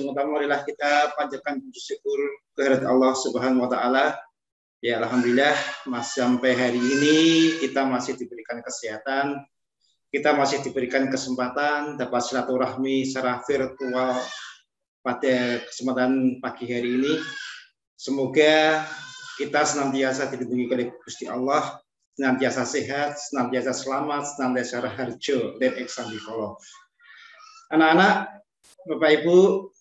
Marilah kita panjatkan puji syukur kehadirat Allah Subhanahu wa taala. Ya alhamdulillah sampai hari ini kita masih diberikan kesehatan, kita masih diberikan kesempatan dapat silaturahmi secara virtual pada kesempatan pagi hari ini. Semoga kita senantiasa dilindungi oleh Gusti Allah, senantiasa sehat, senantiasa selamat, senantiasa harjo dan eksan di kolom. Anak-anak, Bapak Ibu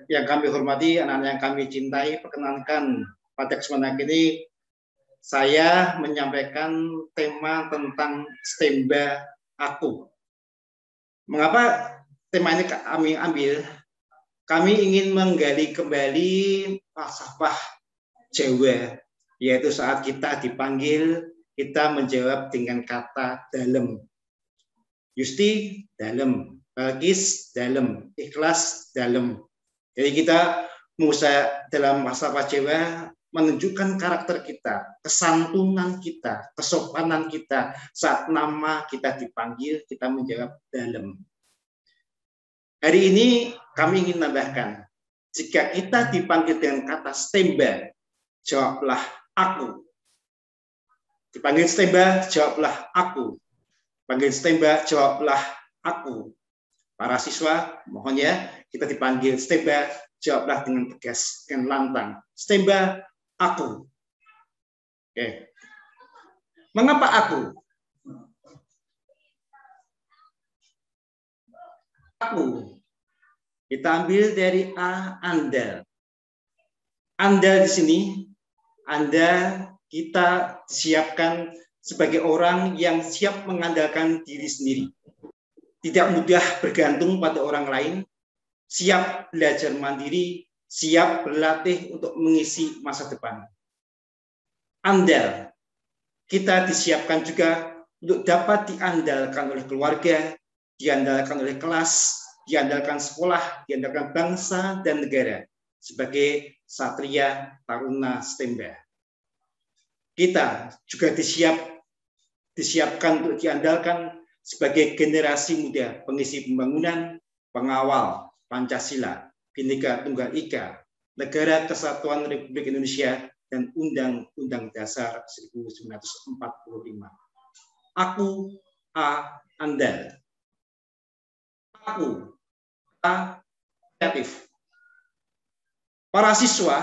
yang kami hormati, anak-anak yang kami cintai, perkenankan pada kesempatan ini saya menyampaikan tema tentang stemba aku. Mengapa tema ini kami ambil? Kami ingin menggali kembali falsafah Jawa, yaitu saat kita dipanggil, kita menjawab dengan kata dalem. Yusti dalem, Balkis dalem, ikhlas dalem. Jadi kita mengusaha dalam falsafah Jawa menunjukkan karakter kita, kesantunan kita, kesopanan kita saat nama kita dipanggil, kita menjawab dalem. Hari ini kami ingin menambahkan, jika kita dipanggil dengan kata stemba, jawablah aku. Dipanggil stemba, jawablah aku. Panggil stemba, jawablah aku. Para siswa, mohon ya, kita dipanggil stemba, jawablah dengan tegas, dengan lantang. Stemba, aku. Oke. Mengapa aku? Aku. Kita ambil dari A, Anda. Anda di sini, Anda kita siapkan sebagai orang yang siap mengandalkan diri sendiri. Tidak mudah bergantung pada orang lain, siap belajar mandiri, siap berlatih untuk mengisi masa depan. Andal, kita disiapkan juga untuk dapat diandalkan oleh keluarga, diandalkan oleh kelas, diandalkan sekolah, diandalkan bangsa dan negara sebagai satria taruna stemba. Kita juga disiapkan untuk diandalkan sebagai generasi muda pengisi pembangunan, pengawal Pancasila, Bhinneka Tunggal Ika, Negara Kesatuan Republik Indonesia, dan Undang-Undang Dasar 1945. Aku, A, Anda. Aku, A, kreatif. Para siswa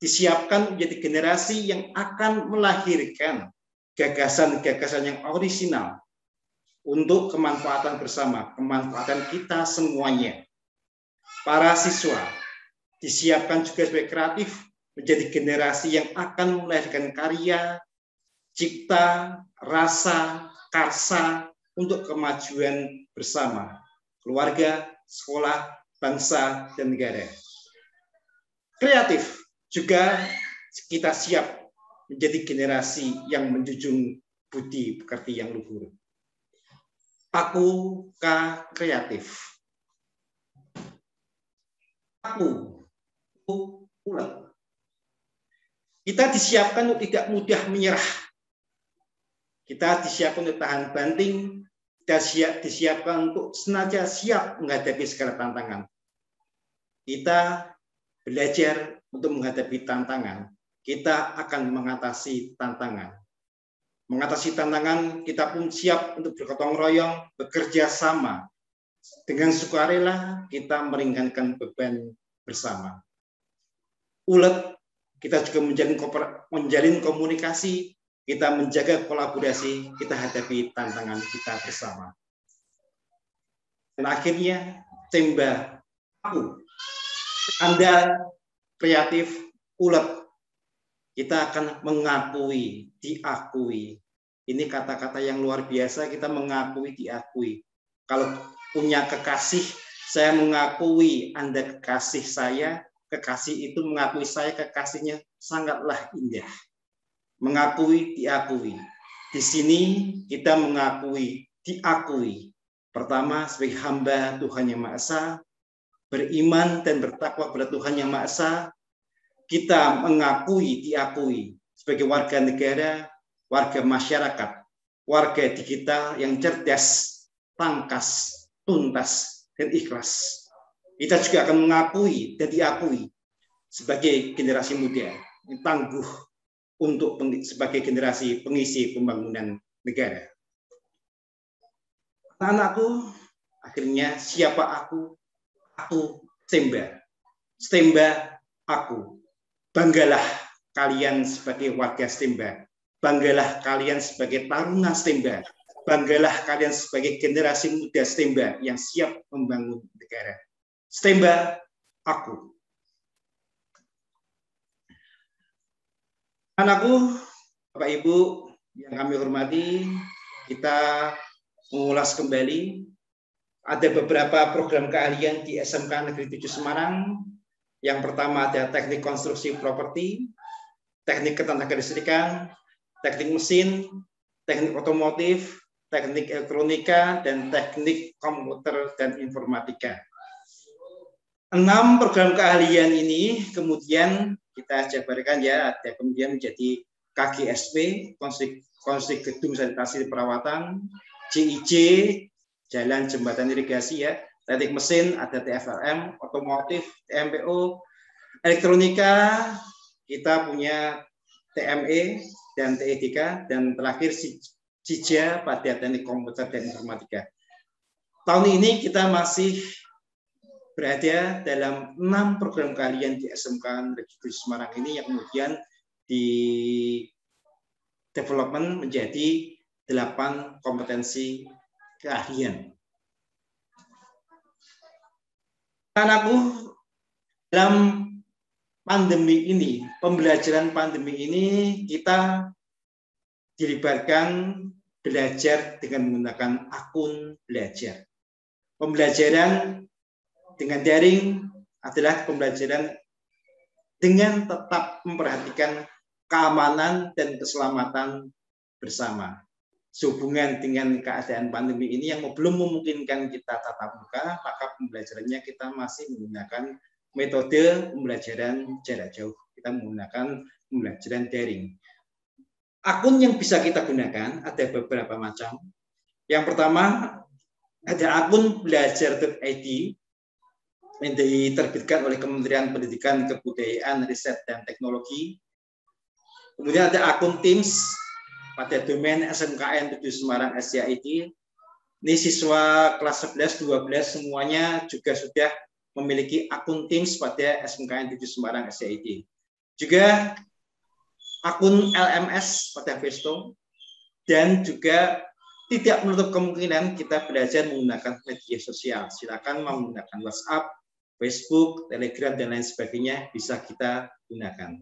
disiapkan menjadi generasi yang akan melahirkan gagasan-gagasan yang orisinal untuk kemanfaatan bersama, kemanfaatan kita semuanya. Para siswa disiapkan juga sebagai kreatif menjadi generasi yang akan melahirkan karya, cipta, rasa, karsa untuk kemajuan bersama, keluarga, sekolah, bangsa, dan negara. Kreatif juga kita siap menjadi generasi yang menjunjung budi pekerti yang luhur. Aku kreatif. Aku ulet. Kita disiapkan untuk tidak mudah menyerah. Kita disiapkan untuk tahan banting. Kita disiapkan untuk senantiasa siap menghadapi segala tantangan. Kita belajar untuk menghadapi tantangan. Kita akan mengatasi tantangan. Mengatasi tantangan, kita pun siap untuk bergotong royong, bekerja sama. Dengan sukarela, kita meringankan beban bersama. Ulet, kita juga menjalin komunikasi, kita menjaga kolaborasi, kita hadapi tantangan kita bersama. Dan akhirnya, stemba aku. Anda kreatif, ulet. Kita akan mengakui, diakui. Ini kata-kata yang luar biasa, kita mengakui, diakui. Kalau punya kekasih, saya mengakui Anda kekasih saya, kekasih itu mengakui saya, kekasihnya sangatlah indah. Mengakui, diakui. Di sini kita mengakui, diakui. Pertama, sebagai hamba Tuhan Yang Maha Esa, beriman dan bertakwa kepada Tuhan Yang Maha Esa, kita mengakui, diakui sebagai warga negara, warga masyarakat, warga digital yang cerdas, tangkas, tuntas, dan ikhlas. Kita juga akan mengakui dan diakui sebagai generasi muda yang tangguh untuk sebagai generasi pengisi pembangunan negara. Anak-anakku, akhirnya siapa aku? Aku Stemba. Stemba aku. Banggalah kalian sebagai warga Stemba. Banggalah kalian sebagai taruna Stemba. Banggalah kalian sebagai generasi muda Stemba yang siap membangun negara. Stemba aku. Anakku, Bapak Ibu yang kami hormati, kita mengulas kembali. Ada beberapa program keahlian di SMK Negeri 7 Semarang. Yang pertama ada teknik konstruksi properti, teknik ketenagalistrikan, teknik mesin, teknik otomotif, teknik elektronika, dan teknik komputer dan informatika. 6 program keahlian ini kemudian kita jabarkan ya, ada kemudian menjadi KGSP, konstruksi gedung sanitasi perawatan, JIJ, jalan jembatan irigasi ya, teknik mesin ada TFLM, otomotif TMPO, elektronika kita punya TME dan TEDK, dan terakhir JIJA pada teknik komputer dan informatika. Tahun ini kita masih berada dalam 6 program keahlian di SMK Negeri Semarang ini yang kemudian di development menjadi 8 kompetensi keahlian. Anakku, dalam pandemi ini, pembelajaran pandemi ini kita dilibatkan belajar dengan menggunakan akun belajar. Pembelajaran dengan daring adalah pembelajaran dengan tetap memperhatikan keamanan dan keselamatan bersama. Sehubungan dengan keadaan pandemi ini yang belum memungkinkan kita tatap muka, maka pembelajarannya kita masih menggunakan metode pembelajaran jarak jauh. Kita menggunakan pembelajaran daring. Akun yang bisa kita gunakan ada beberapa macam. Yang pertama ada akun belajar.id yang diterbitkan oleh Kementerian Pendidikan, Kebudayaan, Riset, dan Teknologi. Kemudian ada akun Teams pada domain SMKN 7 Semarang SCID. Ini siswa kelas 11, 12 semuanya juga sudah memiliki akun Teams pada SMKN 7 Semarang SCID. Juga akun LMS pada Vesto, dan juga tidak menutup kemungkinan kita belajar menggunakan media sosial. Silakan menggunakan WhatsApp, Facebook, Telegram, dan lain sebagainya bisa kita gunakan.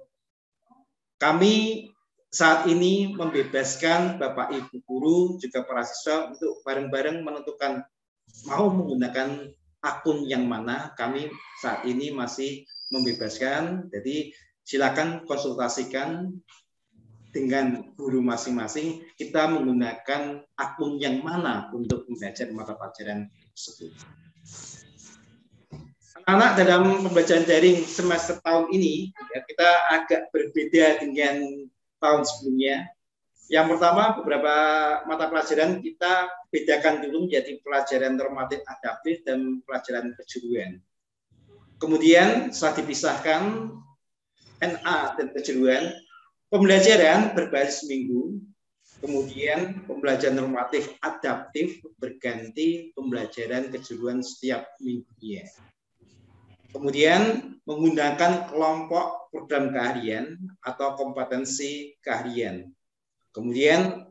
Kami saat ini membebaskan Bapak Ibu guru juga para siswa untuk bareng-bareng menentukan mau menggunakan akun yang mana. Kami saat ini masih membebaskan, jadi silakan konsultasikan dengan guru masing-masing kita menggunakan akun yang mana untuk belajar mata pelajaran tersebut. Anak dalam pembelajaran daring semester tahun ini ya, kita agak berbeda dengan tahun sebelumnya. Yang pertama, beberapa mata pelajaran kita bedakan dulu menjadi pelajaran normatif adaptif dan pelajaran kejuruan. Kemudian setelah dipisahkan NA dan kejuruan, pembelajaran berbasis minggu, kemudian pembelajaran normatif adaptif berganti pembelajaran kejuruan setiap minggunya. Kemudian menggunakan kelompok program keahlian atau kompetensi keahlian. Kemudian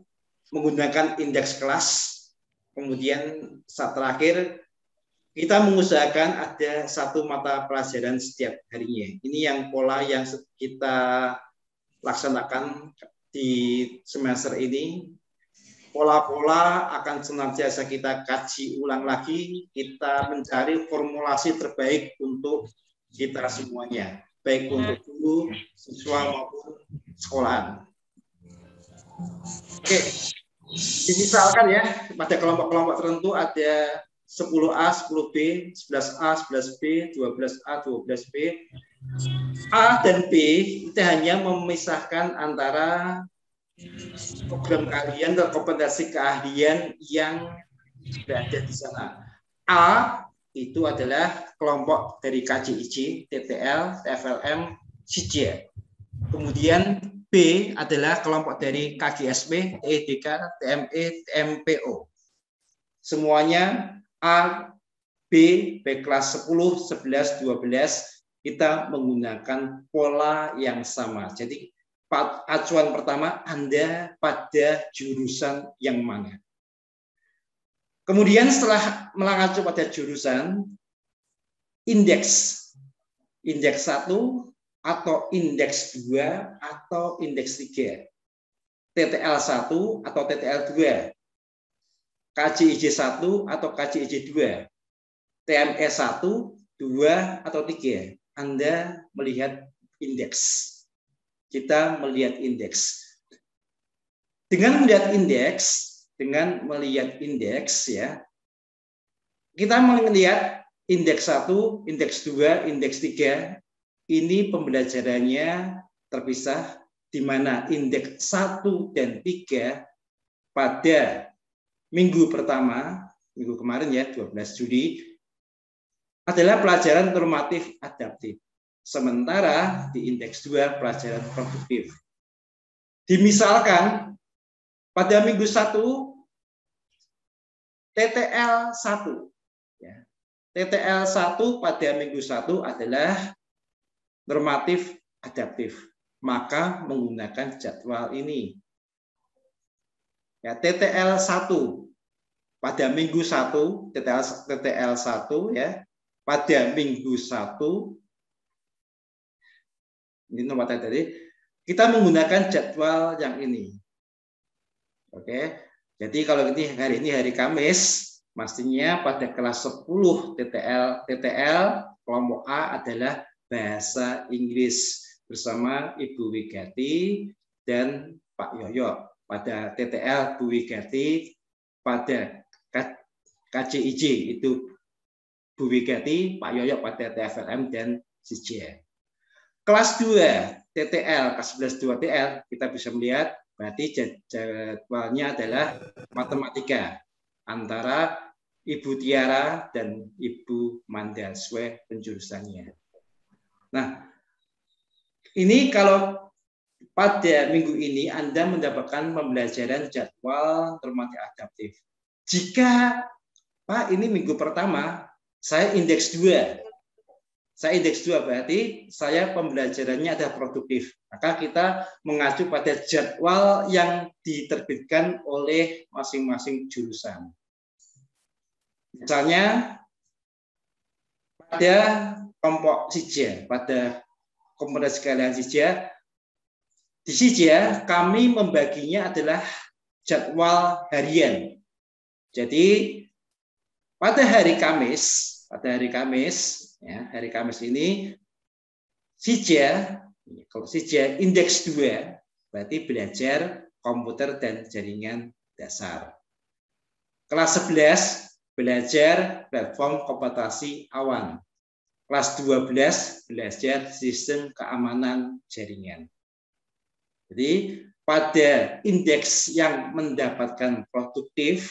menggunakan indeks kelas. Kemudian saat terakhir kita mengusahakan ada 1 mata pelajaran setiap harinya. Ini yang pola yang kita laksanakan di semester ini. Pola-pola akan senantiasa kita kaji ulang lagi, kita mencari formulasi terbaik untuk kita semuanya, baik untuk guru, siswa maupun sekolahan. Oke, misalkan ya, pada kelompok-kelompok tertentu ada 10A, 10B, 11A, 11B, 12A, 12B. A dan B itu hanya memisahkan antara program keahlian dan kompetensi keahlian yang berada di sana. A itu adalah kelompok dari KJIJ, TTL, TFLM, SIJA. Kemudian B adalah kelompok dari KGSP, EDK, TME, TMPO. Semuanya A, B, baik kelas 10, 11, 12, kita menggunakan pola yang sama. Jadi acuan pertama, Anda pada jurusan yang mana. Kemudian setelah mengacu pada jurusan, indeks 1 atau indeks 2 atau indeks 3, TTL 1 atau TTL 2, KJIJ 1 atau KJIJ 2, TME 1, 2 atau 3. Anda melihat indeks. Kita melihat indeks. Dengan melihat indeks ya, kita melihat indeks 1, indeks 2, indeks 3, ini pembelajarannya terpisah, di mana indeks 1 dan 3 pada minggu pertama, minggu kemarin ya, 12 Juli, adalah pelajaran normatif adaptif. Sementara di indeks 2 pelajaran produktif. Dimisalkan pada minggu 1 TTL 1 ya. TTL 1 pada minggu 1 adalah normatif adaptif. Maka menggunakan jadwal ini. Ya, TTL 1 pada minggu 1, TTL 1 ya. Pada minggu 1 ini nomor tadi, kita menggunakan jadwal yang ini. Oke. Jadi kalau hari ini hari Kamis, pastinya pada kelas 10 TTL kelompok A adalah bahasa Inggris bersama Ibu Wigati dan Pak Yoyo. Pada TTL Bu Wigati, pada KJIJ itu Bu Wigati, Pak Yoyo pada TFLM dan SIJA. Kelas 2 TTL, kelas 11 2 TL, kita bisa melihat berarti jadwalnya adalah matematika antara Ibu Tiara dan Ibu Manda sesuai penjurusannya. Nah, ini kalau pada minggu ini Anda mendapatkan pembelajaran jadwal normatif adaptif. Jika Pak ini minggu pertama saya indeks 2. Saya indeks 2 berarti saya pembelajarannya ada produktif. Maka kita mengacu pada jadwal yang diterbitkan oleh masing-masing jurusan. Misalnya pada kelompok SIJA, pada kompetensi sekalian SIJA, di SIJA kami membaginya adalah jadwal harian. Jadi pada hari Kamis ya, hari Kamis ini SIJA, kalau SIJA indeks 2 berarti belajar komputer dan jaringan dasar. Kelas 11 belajar platform komputasi awan. Kelas 12 belajar sistem keamanan jaringan. Jadi pada indeks yang mendapatkan produktif,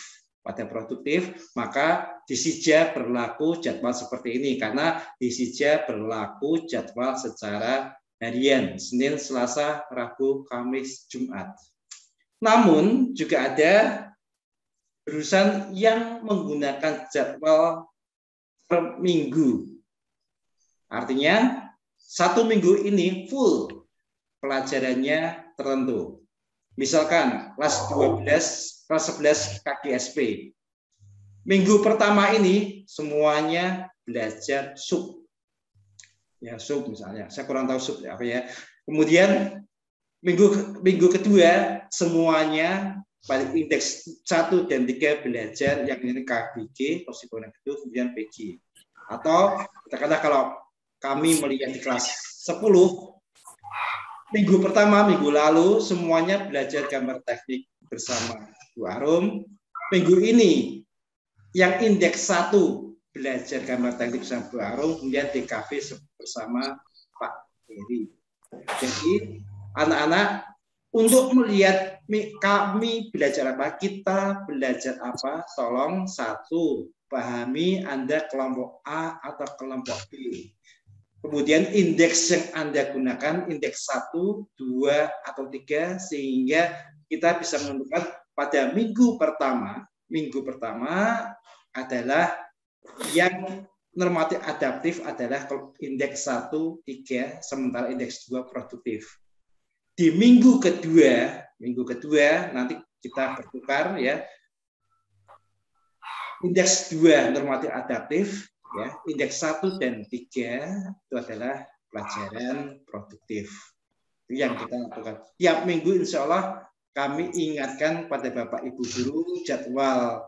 maka di SIJA berlaku jadwal seperti ini karena di SIJA berlaku jadwal secara harian, Senin, Selasa, Rabu, Kamis, Jumat. Namun juga ada jurusan yang menggunakan jadwal per minggu. Artinya satu minggu ini full pelajarannya tertentu. Misalkan kelas 12, kelas 11 KGSP. Minggu pertama ini semuanya belajar sub. Ya, sub misalnya. Saya kurang tahu sub apa ya. Kemudian minggu kedua semuanya pada indeks 1 dan 3 belajar yang ini KBG, toksikonik itu, kemudian PG. Atau katakanlah kalau kami melihat di kelas 10, minggu pertama, minggu lalu, semuanya belajar gambar teknik bersama Bu Arum. Minggu ini, yang indeks 1 belajar gambar teknik bersama Bu Arum, kemudian DKV bersama Pak Heri. Jadi, anak-anak Untuk melihat kami belajar apa, kita belajar apa, tolong satu, pahami Anda kelompok A atau kelompok B. Kemudian indeks yang Anda gunakan, indeks 1, 2, atau 3, sehingga kita bisa menentukan pada minggu pertama adalah yang normatif adaptif adalah indeks 1, 3, sementara indeks 2 produktif. Di minggu kedua nanti kita bertukar ya. Indeks 2 normatif adaptif, ya, indeks 1 dan 3 itu adalah pelajaran produktif. Itu yang kita lakukan. Tiap minggu insya Allah kami ingatkan pada Bapak Ibu guru jadwal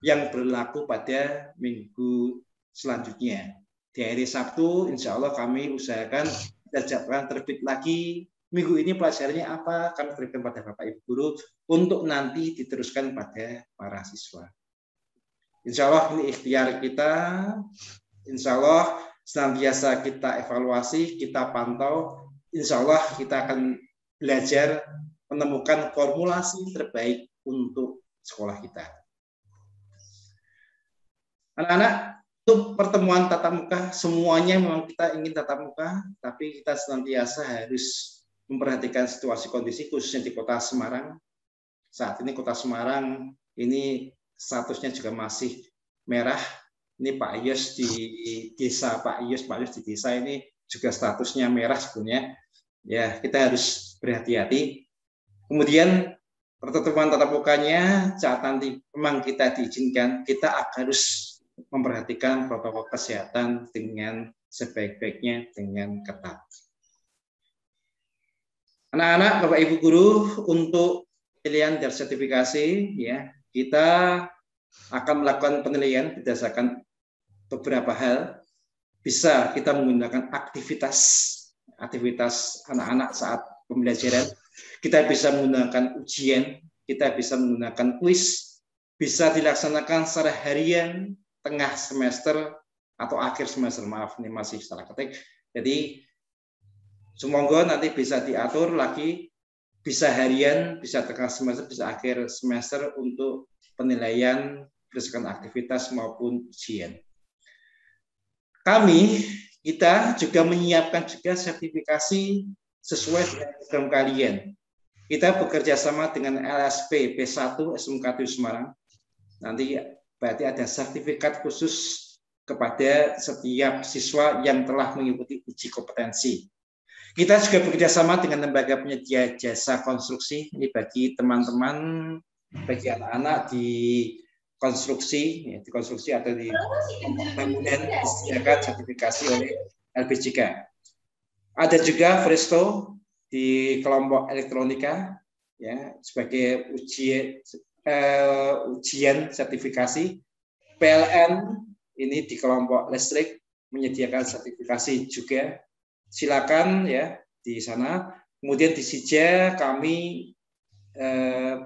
yang berlaku pada minggu selanjutnya. Di hari Sabtu insya Allah kami usahakan jadwal terbit lagi. Minggu ini pelajarannya apa? Kami berikan pada Bapak Ibu guru untuk nanti diteruskan pada para siswa. Insya Allah ini ikhtiar kita. Insya Allah senantiasa kita evaluasi, kita pantau. Insya Allah kita akan belajar menemukan formulasi terbaik untuk sekolah kita. Anak-anak, untuk pertemuan tatap muka, semuanya memang kita ingin tatap muka, tapi kita senantiasa harus memperhatikan situasi kondisi, khususnya di Kota Semarang. Saat ini Kota Semarang ini statusnya juga masih merah. Ini Pak Yus di desa, Pak Yus di desa ini juga statusnya merah sebenarnya. Ya, kita harus berhati-hati. Kemudian pertemuan tatap mukanya saat nanti memang kita diizinkan, kita harus memperhatikan protokol kesehatan dengan sebaik-baiknya dengan ketat. Anak-anak, Bapak Ibu guru, untuk penilaian dan sertifikasi ya, kita akan melakukan penilaian berdasarkan beberapa hal. Bisa kita menggunakan aktivitas anak-anak saat pembelajaran. Kita bisa menggunakan ujian, kita bisa menggunakan kuis, bisa dilaksanakan secara harian, tengah semester atau akhir semester. Maaf, ini masih salah ketik. Jadi semoga nanti bisa diatur lagi, bisa harian, bisa tengah semester, bisa akhir semester untuk penilaian berdasarkan aktivitas maupun ujian. Kita juga menyiapkan juga sertifikasi sesuai dengan program kalian. Kita bekerja sama dengan LSP P1 SMK Semarang. Nanti berarti ada sertifikat khusus kepada setiap siswa yang telah mengikuti uji kompetensi. Kita juga bekerja sama dengan lembaga penyedia jasa konstruksi. Ini bagi teman-teman, bagi anak-anak di konstruksi atau di bangunan disediakan sertifikasi oleh LPJK. Ada juga Presto di kelompok elektronika ya sebagai ujian sertifikasi. PLN ini di kelompok listrik menyediakan sertifikasi juga. Silakan ya di sana. Kemudian di SIJA kami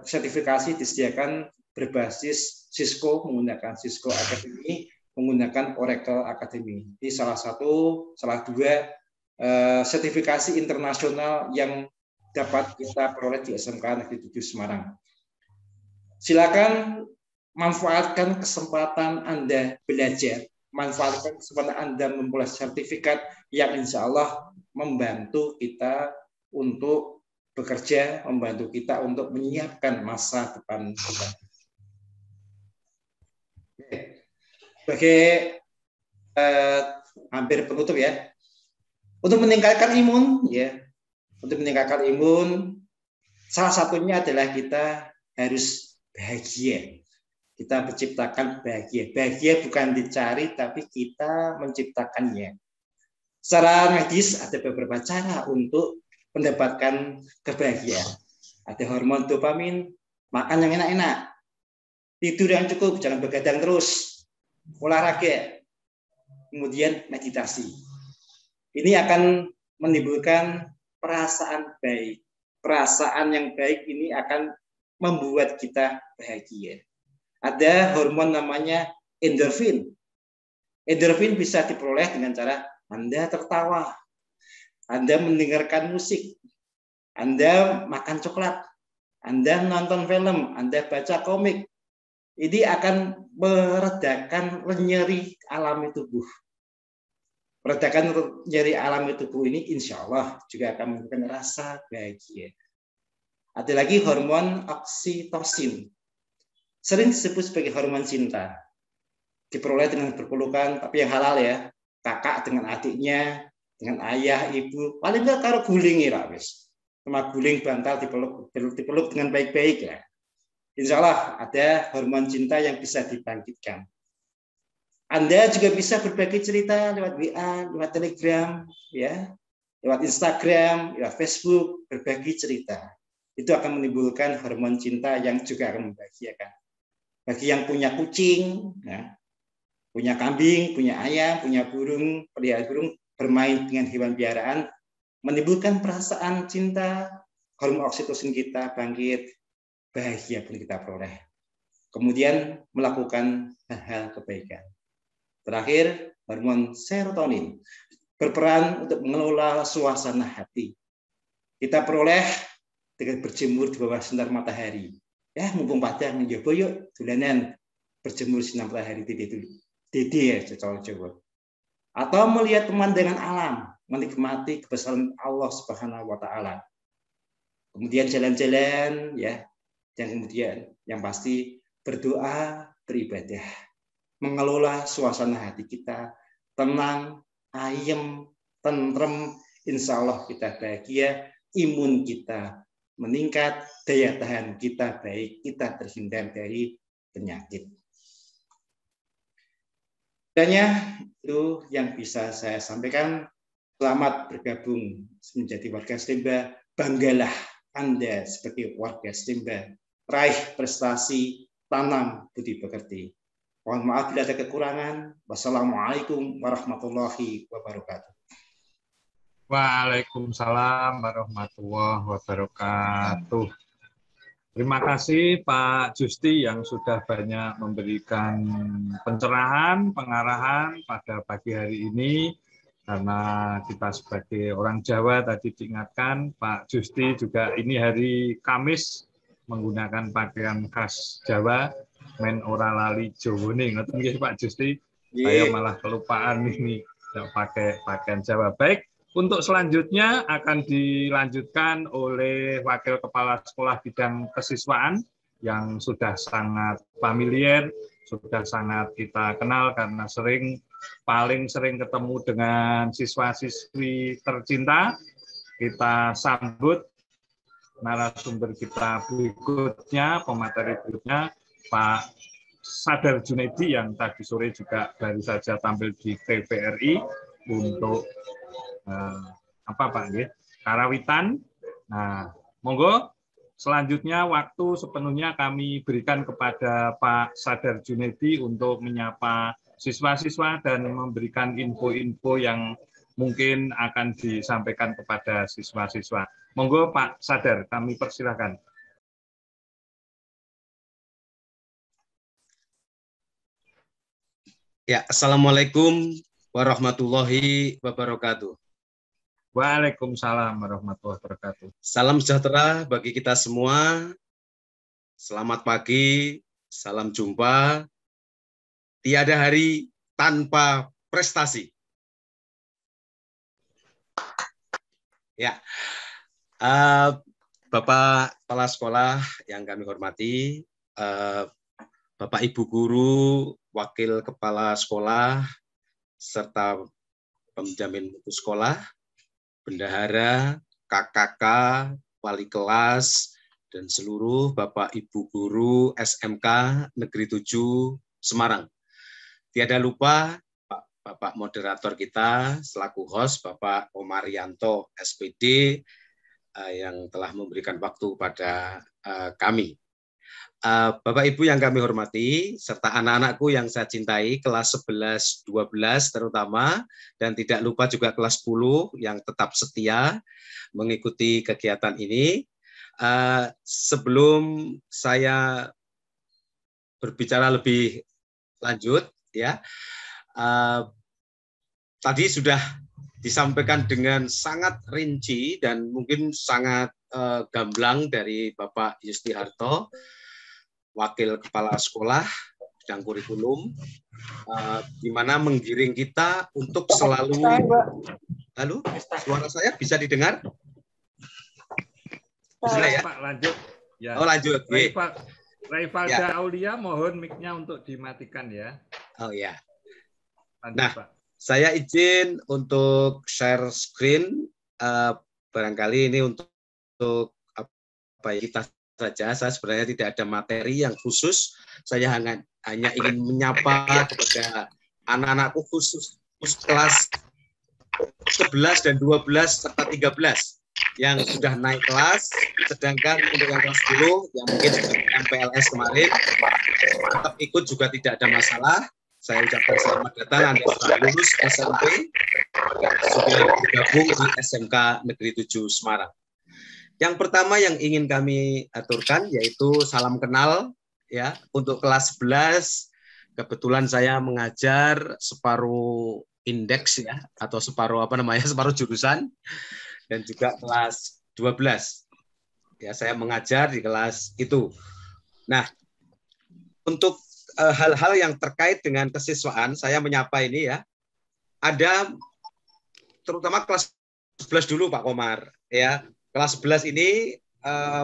sertifikasi disediakan berbasis Cisco, menggunakan Cisco Academy, menggunakan Oracle Academy. Ini salah dua sertifikasi internasional yang dapat kita peroleh di SMK Negeri 7 Semarang. Silakan manfaatkan kesempatan Anda belajar, manfaatkan kesempatan Anda memperoleh sertifikat yang insya Allah membantu kita untuk bekerja, membantu kita untuk menyiapkan masa depan kita. Sebagai hampir penutup ya, untuk meningkatkan imun ya, salah satunya adalah kita harus bahagia. Kita menciptakan bahagia. Bahagia bukan dicari, tapi kita menciptakannya. Secara medis ada beberapa cara untuk mendapatkan kebahagiaan. Ada hormon dopamin, makan yang enak-enak, tidur yang cukup, jangan begadang terus, olahraga, kemudian meditasi. Ini akan menimbulkan perasaan baik. Perasaan yang baik ini akan membuat kita bahagia. Ada hormon namanya endorfin. Endorfin bisa diperoleh dengan cara Anda tertawa, Anda mendengarkan musik, Anda makan coklat, Anda nonton film, Anda baca komik, ini akan meredakan nyeri alami tubuh. Meredakan nyeri alami tubuh ini insya Allah juga akan memberikan rasa bahagia. Ada lagi hormon oksitosin, sering disebut sebagai hormon cinta. Diperoleh dengan berpelukan, tapi yang halal ya. Kakak dengan adiknya, dengan ayah, ibu, paling nggak karo guling ya, wis. Cuma guling bantal dipeluk dengan baik-baik ya. Insya Allah ada hormon cinta yang bisa dibangkitkan. Anda juga bisa berbagi cerita lewat WA, lewat Telegram, ya, lewat Instagram, lewat Facebook, berbagi cerita. Itu akan menimbulkan hormon cinta yang juga akan membahagiakan. Bagi yang punya kucing, ya, punya kambing, punya ayam, punya burung, pelihara burung, bermain dengan hewan piaraan, menimbulkan perasaan cinta, hormon oksitosin kita bangkit, bahagia pun kita peroleh. Kemudian melakukan hal-hal kebaikan. Terakhir, hormon serotonin berperan untuk mengelola suasana hati. Kita peroleh dengan berjemur di bawah sinar matahari. Ya, mumpung padang nyoba yuk dolanan berjemur sinar matahari dede ya Jawa. Atau melihat pemandangan alam, menikmati kebesaran Allah Subhanahu wa taala. Kemudian jalan-jalan ya, dan kemudian yang pasti berdoa, beribadah. Mengelola suasana hati kita tenang, ayem, tentrem, insya Allah kita bahagia, imun kita meningkat, daya tahan kita baik, kita terhindar dari penyakit. Kiranya itu yang bisa saya sampaikan. Selamat bergabung menjadi warga Stemba. Banggalah Anda sebagai warga Stemba. Raih prestasi, tanam budi pekerti. Mohon maaf bila ada kekurangan. Wassalamualaikum warahmatullahi wabarakatuh. Waalaikumsalam warahmatullahi wabarakatuh. Terima kasih Pak Justi yang sudah banyak memberikan pencerahan, pengarahan pada pagi hari ini. Karena kita sebagai orang Jawa tadi diingatkan, Pak Justi juga ini hari Kamis menggunakan pakaian khas Jawa, men ora lali Jowone. Ngoten nggih Pak Justi, saya malah kelupaan ini pakai pakaian Jawa. Baik, untuk selanjutnya akan dilanjutkan oleh Wakil Kepala Sekolah Bidang Kesiswaan yang sudah sangat familiar, sudah sangat kita kenal karena paling sering ketemu dengan siswa-siswi tercinta. Kita sambut narasumber kita berikutnya, pemateri berikutnya, Pak Sadar Junaidi yang tadi sore juga baru saja tampil di TVRI untuk karawitan. Nah, monggo selanjutnya waktu sepenuhnya kami berikan kepada Pak Sadar Junaidi untuk menyapa siswa-siswa dan memberikan info-info yang mungkin akan disampaikan kepada siswa-siswa. Monggo Pak Sadar, kami persilahkan. Ya, Assalamualaikum warahmatullahi wabarakatuh. Waalaikumsalam warahmatullahi wabarakatuh. Salam sejahtera bagi kita semua. Selamat pagi, salam jumpa. Tiada hari tanpa prestasi. Ya, Bapak Kepala Sekolah yang kami hormati, Bapak Ibu Guru, Wakil Kepala Sekolah, serta penjamin mutu sekolah, bendahara, KKK, wali kelas, dan seluruh Bapak Ibu Guru SMK Negeri 7 Semarang. Tiada lupa Bapak moderator kita selaku host Bapak Omarianto SPD yang telah memberikan waktu pada kami. Bapak Ibu yang kami hormati, serta anak-anakku yang saya cintai, kelas 11, 12 terutama, dan tidak lupa juga kelas 10 yang tetap setia mengikuti kegiatan ini. Sebelum saya berbicara lebih lanjut, ya, tadi sudah disampaikan dengan sangat rinci dan mungkin sangat gamblang dari Bapak Yusti Harto, Wakil Kepala Sekolah bidang kurikulum, di mana menggiring kita untuk selalu. Halo, suara saya bisa didengar? Bisa ya? Pak, lanjut. Ya. Oh, lanjut. Raivalda Aulia, mohon mic-nya untuk dimatikan ya. Oh ya. Lanjut, Nah, Pak. saya izin untuk share screen. Barangkali ini untuk apa ya, kita saja. Saya sebenarnya tidak ada materi yang khusus. Saya hanya ingin menyapa kepada anak-anakku khusus kelas 11 dan 12 serta 13 yang sudah naik kelas, sedangkan untuk yang kelas 10 yang mungkin MPLS kemarin tetap ikut juga tidak ada masalah. Saya ucapkan selamat datang Anda telah lulus SMP, sudah bergabung di SMK Negeri 7 Semarang. Yang pertama yang ingin kami aturkan yaitu salam kenal ya untuk kelas 11. Kebetulan saya mengajar separuh indeks ya atau separuh separuh jurusan, dan juga kelas 12. Ya, saya mengajar di kelas itu. Nah, untuk hal-hal yang terkait dengan kesiswaan, saya menyapa ini ya. Ada terutama kelas 11 dulu Pak Komar ya. Kelas 11 ini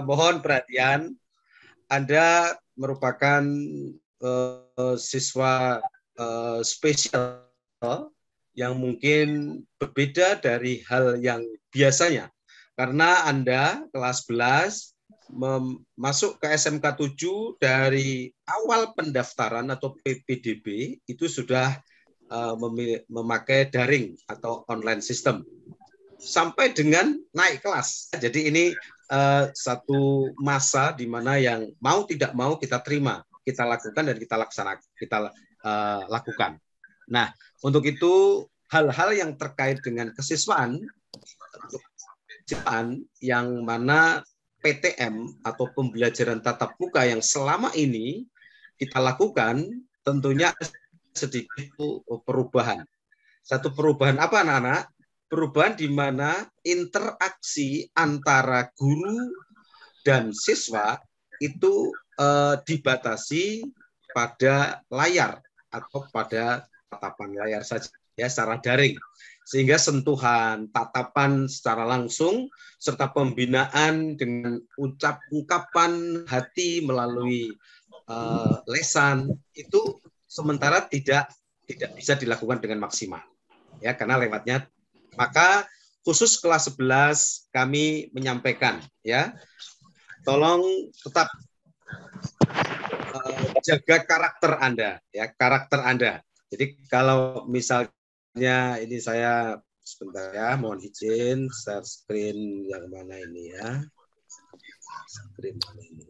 mohon perhatian, Anda merupakan siswa spesial yang mungkin berbeda dari hal yang biasanya. Karena Anda kelas 11 masuk ke SMK 7 dari awal pendaftaran atau PPDB itu sudah memakai daring atau online system sampai dengan naik kelas. Jadi ini satu masa di mana yang mau tidak mau kita terima, kita lakukan dan kita lakukan. Nah, untuk itu hal-hal yang terkait dengan kesiswaan yang mana PTM atau pembelajaran tatap muka yang selama ini kita lakukan tentunya sedikit perubahan. Satu perubahan apa anak-anak? Perubahan di mana interaksi antara guru dan siswa itu dibatasi pada layar atau pada tatapan layar saja ya secara daring, sehingga sentuhan, tatapan secara langsung serta pembinaan dengan ungkapan hati melalui lesan itu sementara tidak bisa dilakukan dengan maksimal ya karena lewatnya. Maka khusus kelas 11 kami menyampaikan ya, tolong tetap jaga karakter Anda ya, karakter Anda. Jadi kalau misalnya ini saya sebentar ya, mohon izin share screen yang mana ini ya. Screen mana ini.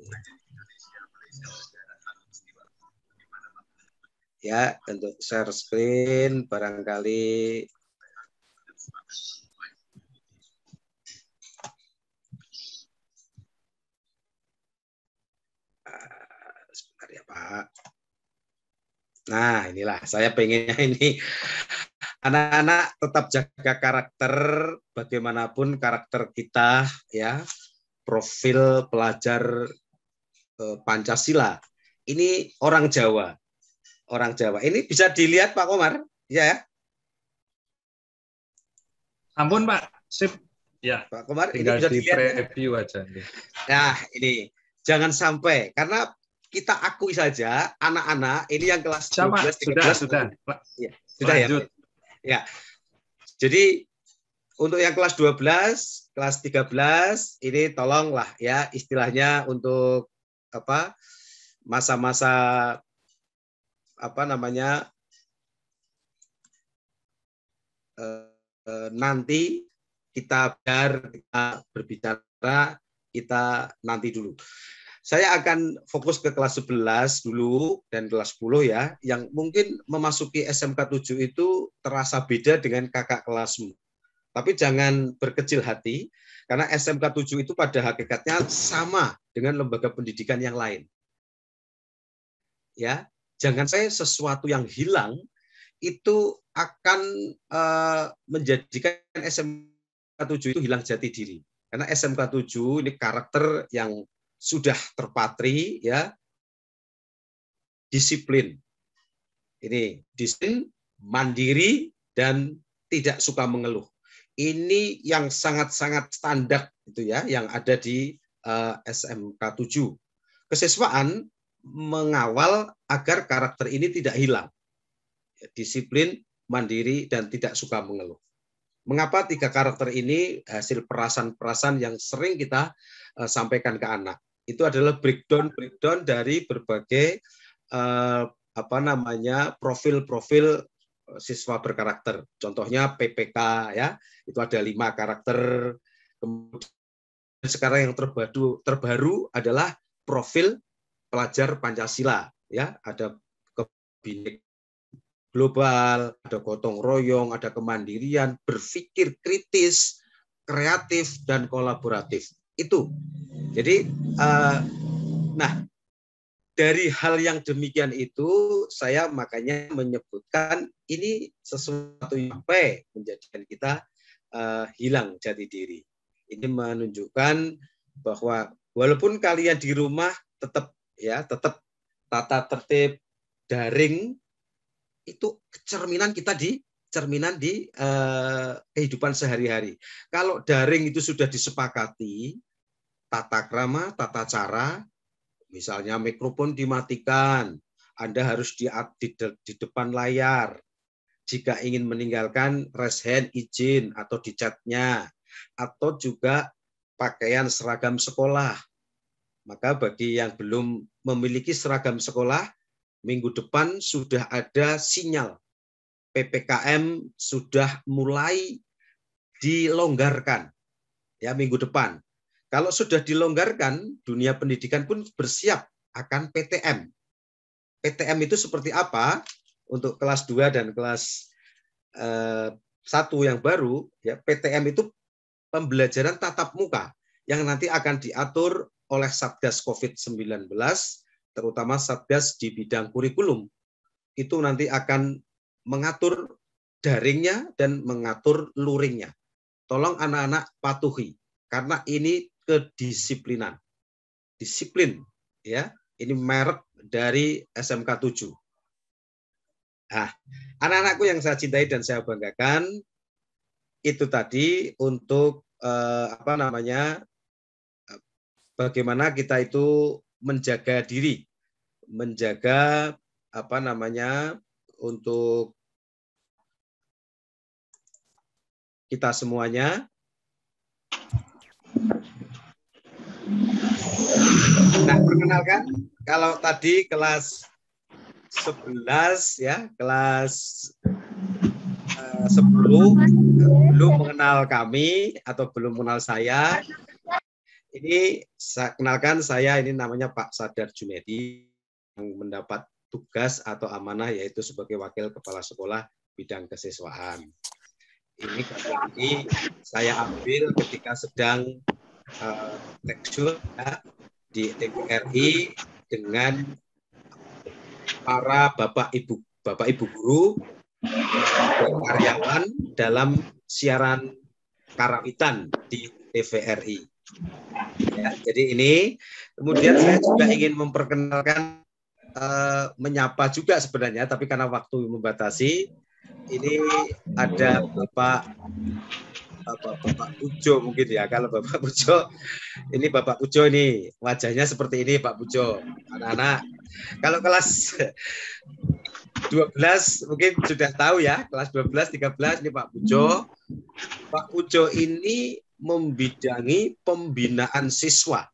Ya, untuk share screen barangkali sebentar ya Pak. Nah, inilah saya pengennya ini anak-anak tetap jaga karakter, bagaimanapun karakter kita ya, profil pelajar Pancasila. Ini orang Jawa. Orang Jawa. Ini bisa dilihat Pak Komar, ya. Ampun Pak, sip. Ya. Pak Komar, tinggal ini bisa di dilihat. preview aja. Nah, ini jangan sampai karena kita akui saja anak-anak ini yang kelas 12, 13 sudah. Ya, sudah lanjut. Ya. Jadi untuk yang kelas 12, kelas 13 ini tolonglah ya istilahnya untuk apa? Masa-masa nanti kita berbicara kita nanti dulu. Saya akan fokus ke kelas 11 dulu dan kelas 10 ya, yang mungkin memasuki SMK 7 itu terasa beda dengan kakak kelasmu. Tapi jangan berkecil hati, karena SMK 7 itu pada hakikatnya sama dengan lembaga pendidikan yang lain. Ya, jangan sampai sesuatu yang hilang itu akan menjadikan SMK 7 itu hilang jati diri. Karena SMK 7 ini karakter yang sudah terpatri, ya, disiplin. Ini disiplin, mandiri, dan tidak suka mengeluh. Ini yang sangat-sangat standar itu ya, yang ada di SMK 7. Kesiswaan mengawal agar karakter ini tidak hilang. Disiplin, mandiri, dan tidak suka mengeluh. Mengapa 3 karakter ini hasil perasan-perasan yang sering kita sampaikan ke anak? Itu adalah breakdown dari berbagai profil-profil siswa berkarakter. Contohnya PPK, ya, itu ada 5 karakter. Kemudian sekarang yang terbaru adalah profil pelajar Pancasila, ya, ada kebinekaan global, ada gotong royong, ada kemandirian, berpikir kritis, kreatif, dan kolaboratif. Itu. Jadi, nah, dari hal yang demikian itu, saya makanya menyebutkan ini sesuatu yang baik menjadikan kita hilang jati diri. Ini menunjukkan bahwa walaupun kalian di rumah tetap tata tertib daring, itu cerminan di kehidupan sehari-hari. Kalau daring itu sudah disepakati, tata krama, tata cara, misalnya mikrofon dimatikan, Anda harus di depan layar. Jika ingin meninggalkan, raise hand, izin, atau di chatnya, atau juga pakaian seragam sekolah. Maka bagi yang belum memiliki seragam sekolah, minggu depan sudah ada sinyal PPKM sudah mulai dilonggarkan, ya, minggu depan. Kalau sudah dilonggarkan, dunia pendidikan pun bersiap akan PTM. PTM itu seperti apa? Untuk kelas 2 dan kelas 1 yang baru, ya, PTM itu pembelajaran tatap muka yang nanti akan diatur oleh Satgas COVID-19, terutama Satgas di bidang kurikulum. Itu nanti akan mengatur daringnya dan mengatur luringnya. Tolong anak-anak patuhi, karena ini kedisiplinan. Disiplin, ya, ini merek dari SMK 7. Nah, anak-anakku yang saya cintai dan saya banggakan, itu tadi untuk bagaimana kita itu menjaga diri, menjaga untuk kita semuanya. Nah, perkenalkan, kalau tadi kelas 11, ya, kelas 10 belum mengenal kami atau belum mengenal saya. Ini saya kenalkan, saya ini namanya Pak Sadar Junedi, yang mendapat tugas atau amanah yaitu sebagai Wakil Kepala Sekolah Bidang Kesiswaan. Ini saya ambil ketika sedang lecture, ya, di TVRI dengan para bapak ibu guru, karyawan dalam siaran karawitan di TVRI. Ya, jadi ini kemudian saya juga ingin memperkenalkan, menyapa juga sebenarnya, tapi karena waktu membatasi, ini ada Bapak Pujo mungkin, ya. Kalau Bapak Pujo, ini Bapak Pujo ini wajahnya seperti ini, Pak Pujo. Anak-anak, kalau kelas 12 mungkin sudah tahu, ya, kelas 12, 13 ini Pak Pujo. Pak Pujo ini membidangi pembinaan siswa.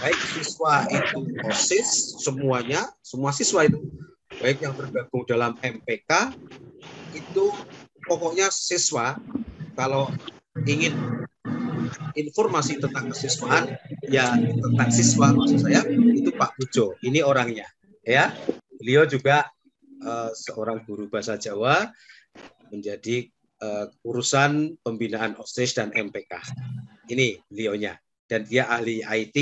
Baik siswa itu OSIS, semua siswa itu, baik yang tergabung dalam MPK, itu pokoknya siswa, kalau ingin informasi tentang kesiswaan, ya tentang siswa maksud saya, itu Pak Pujo, ini orangnya, ya. Beliau juga seorang guru bahasa Jawa, menjadi urusan pembinaan OSIS dan MPK. Ini beliaunya. Dan dia ahli IT,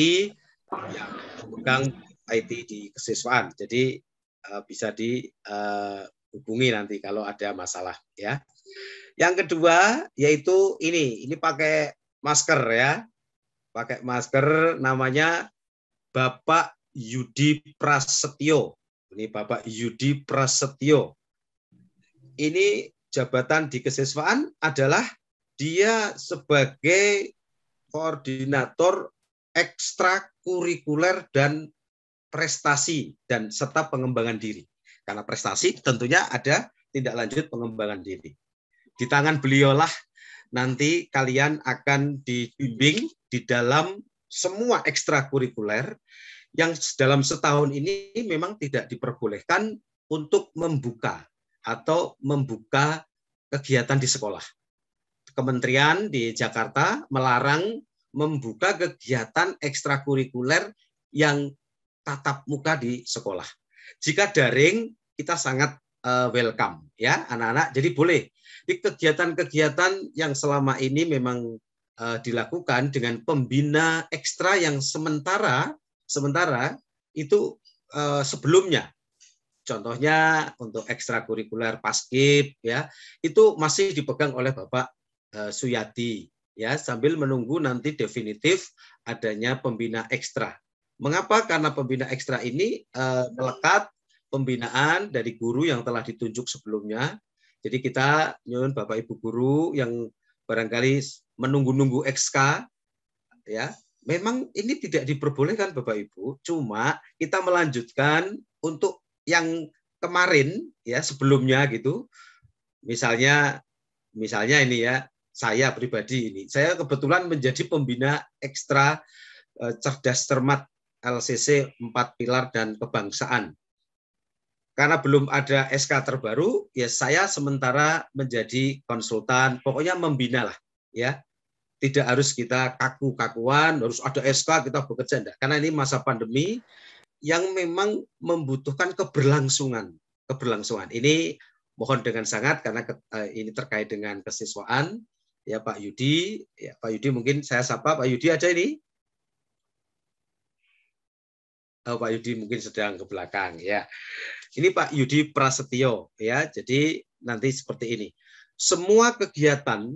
yang memegang IT di kesiswaan. Jadi bisa dihubungi nanti kalau ada masalah, ya. Yang kedua yaitu ini pakai masker, ya. pakai masker, namanya Bapak Yudi Prasetyo. Ini Bapak Yudi Prasetyo. Ini jabatan di kesiswaan adalah dia sebagai koordinator ekstrakurikuler dan prestasi dan serta pengembangan diri. Karena prestasi tentunya ada tindak lanjut pengembangan diri. Di tangan beliaulah nanti kalian akan dibimbing di dalam semua ekstrakurikuler yang dalam setahun ini memang tidak diperbolehkan untuk membuka atau membuka kegiatan di sekolah. Kementerian di Jakarta melarang membuka kegiatan ekstrakurikuler yang tatap muka di sekolah. Jika daring, kita sangat welcome ya anak-anak. Jadi boleh di kegiatan-kegiatan yang selama ini memang dilakukan dengan pembina ekstra yang sementara itu sebelumnya. Contohnya untuk ekstrakurikuler Paskib ya, itu masih dipegang oleh Bapak Suyadi ya, sambil menunggu nanti definitif adanya pembina ekstra. Mengapa? Karena pembina ekstra ini melekat pembinaan dari guru yang telah ditunjuk sebelumnya. Jadi kita nyuwun Bapak Ibu guru yang barangkali menunggu-nunggu XK ya, memang ini tidak diperbolehkan Bapak Ibu, cuma kita melanjutkan untuk yang kemarin ya sebelumnya gitu. Misalnya ini ya, saya pribadi ini, saya kebetulan menjadi pembina ekstra cerdas cermat LCC 4 pilar dan kebangsaan. Karena belum ada SK terbaru, ya saya sementara menjadi konsultan, pokoknya membina lah ya. Tidak harus kita kaku-kakuan, harus ada SK kita bekerja enggak. Karena ini masa pandemi yang memang membutuhkan keberlangsungan. Ini mohon dengan sangat karena ini terkait dengan kesiswaan ya Pak Yudi. Ya, Pak Yudi mungkin saya sapa. Pak Yudi ada ini? Oh, Pak Yudi mungkin sedang ke belakang ya. Ini Pak Yudi Prasetyo ya. Jadi nanti seperti ini. Semua kegiatan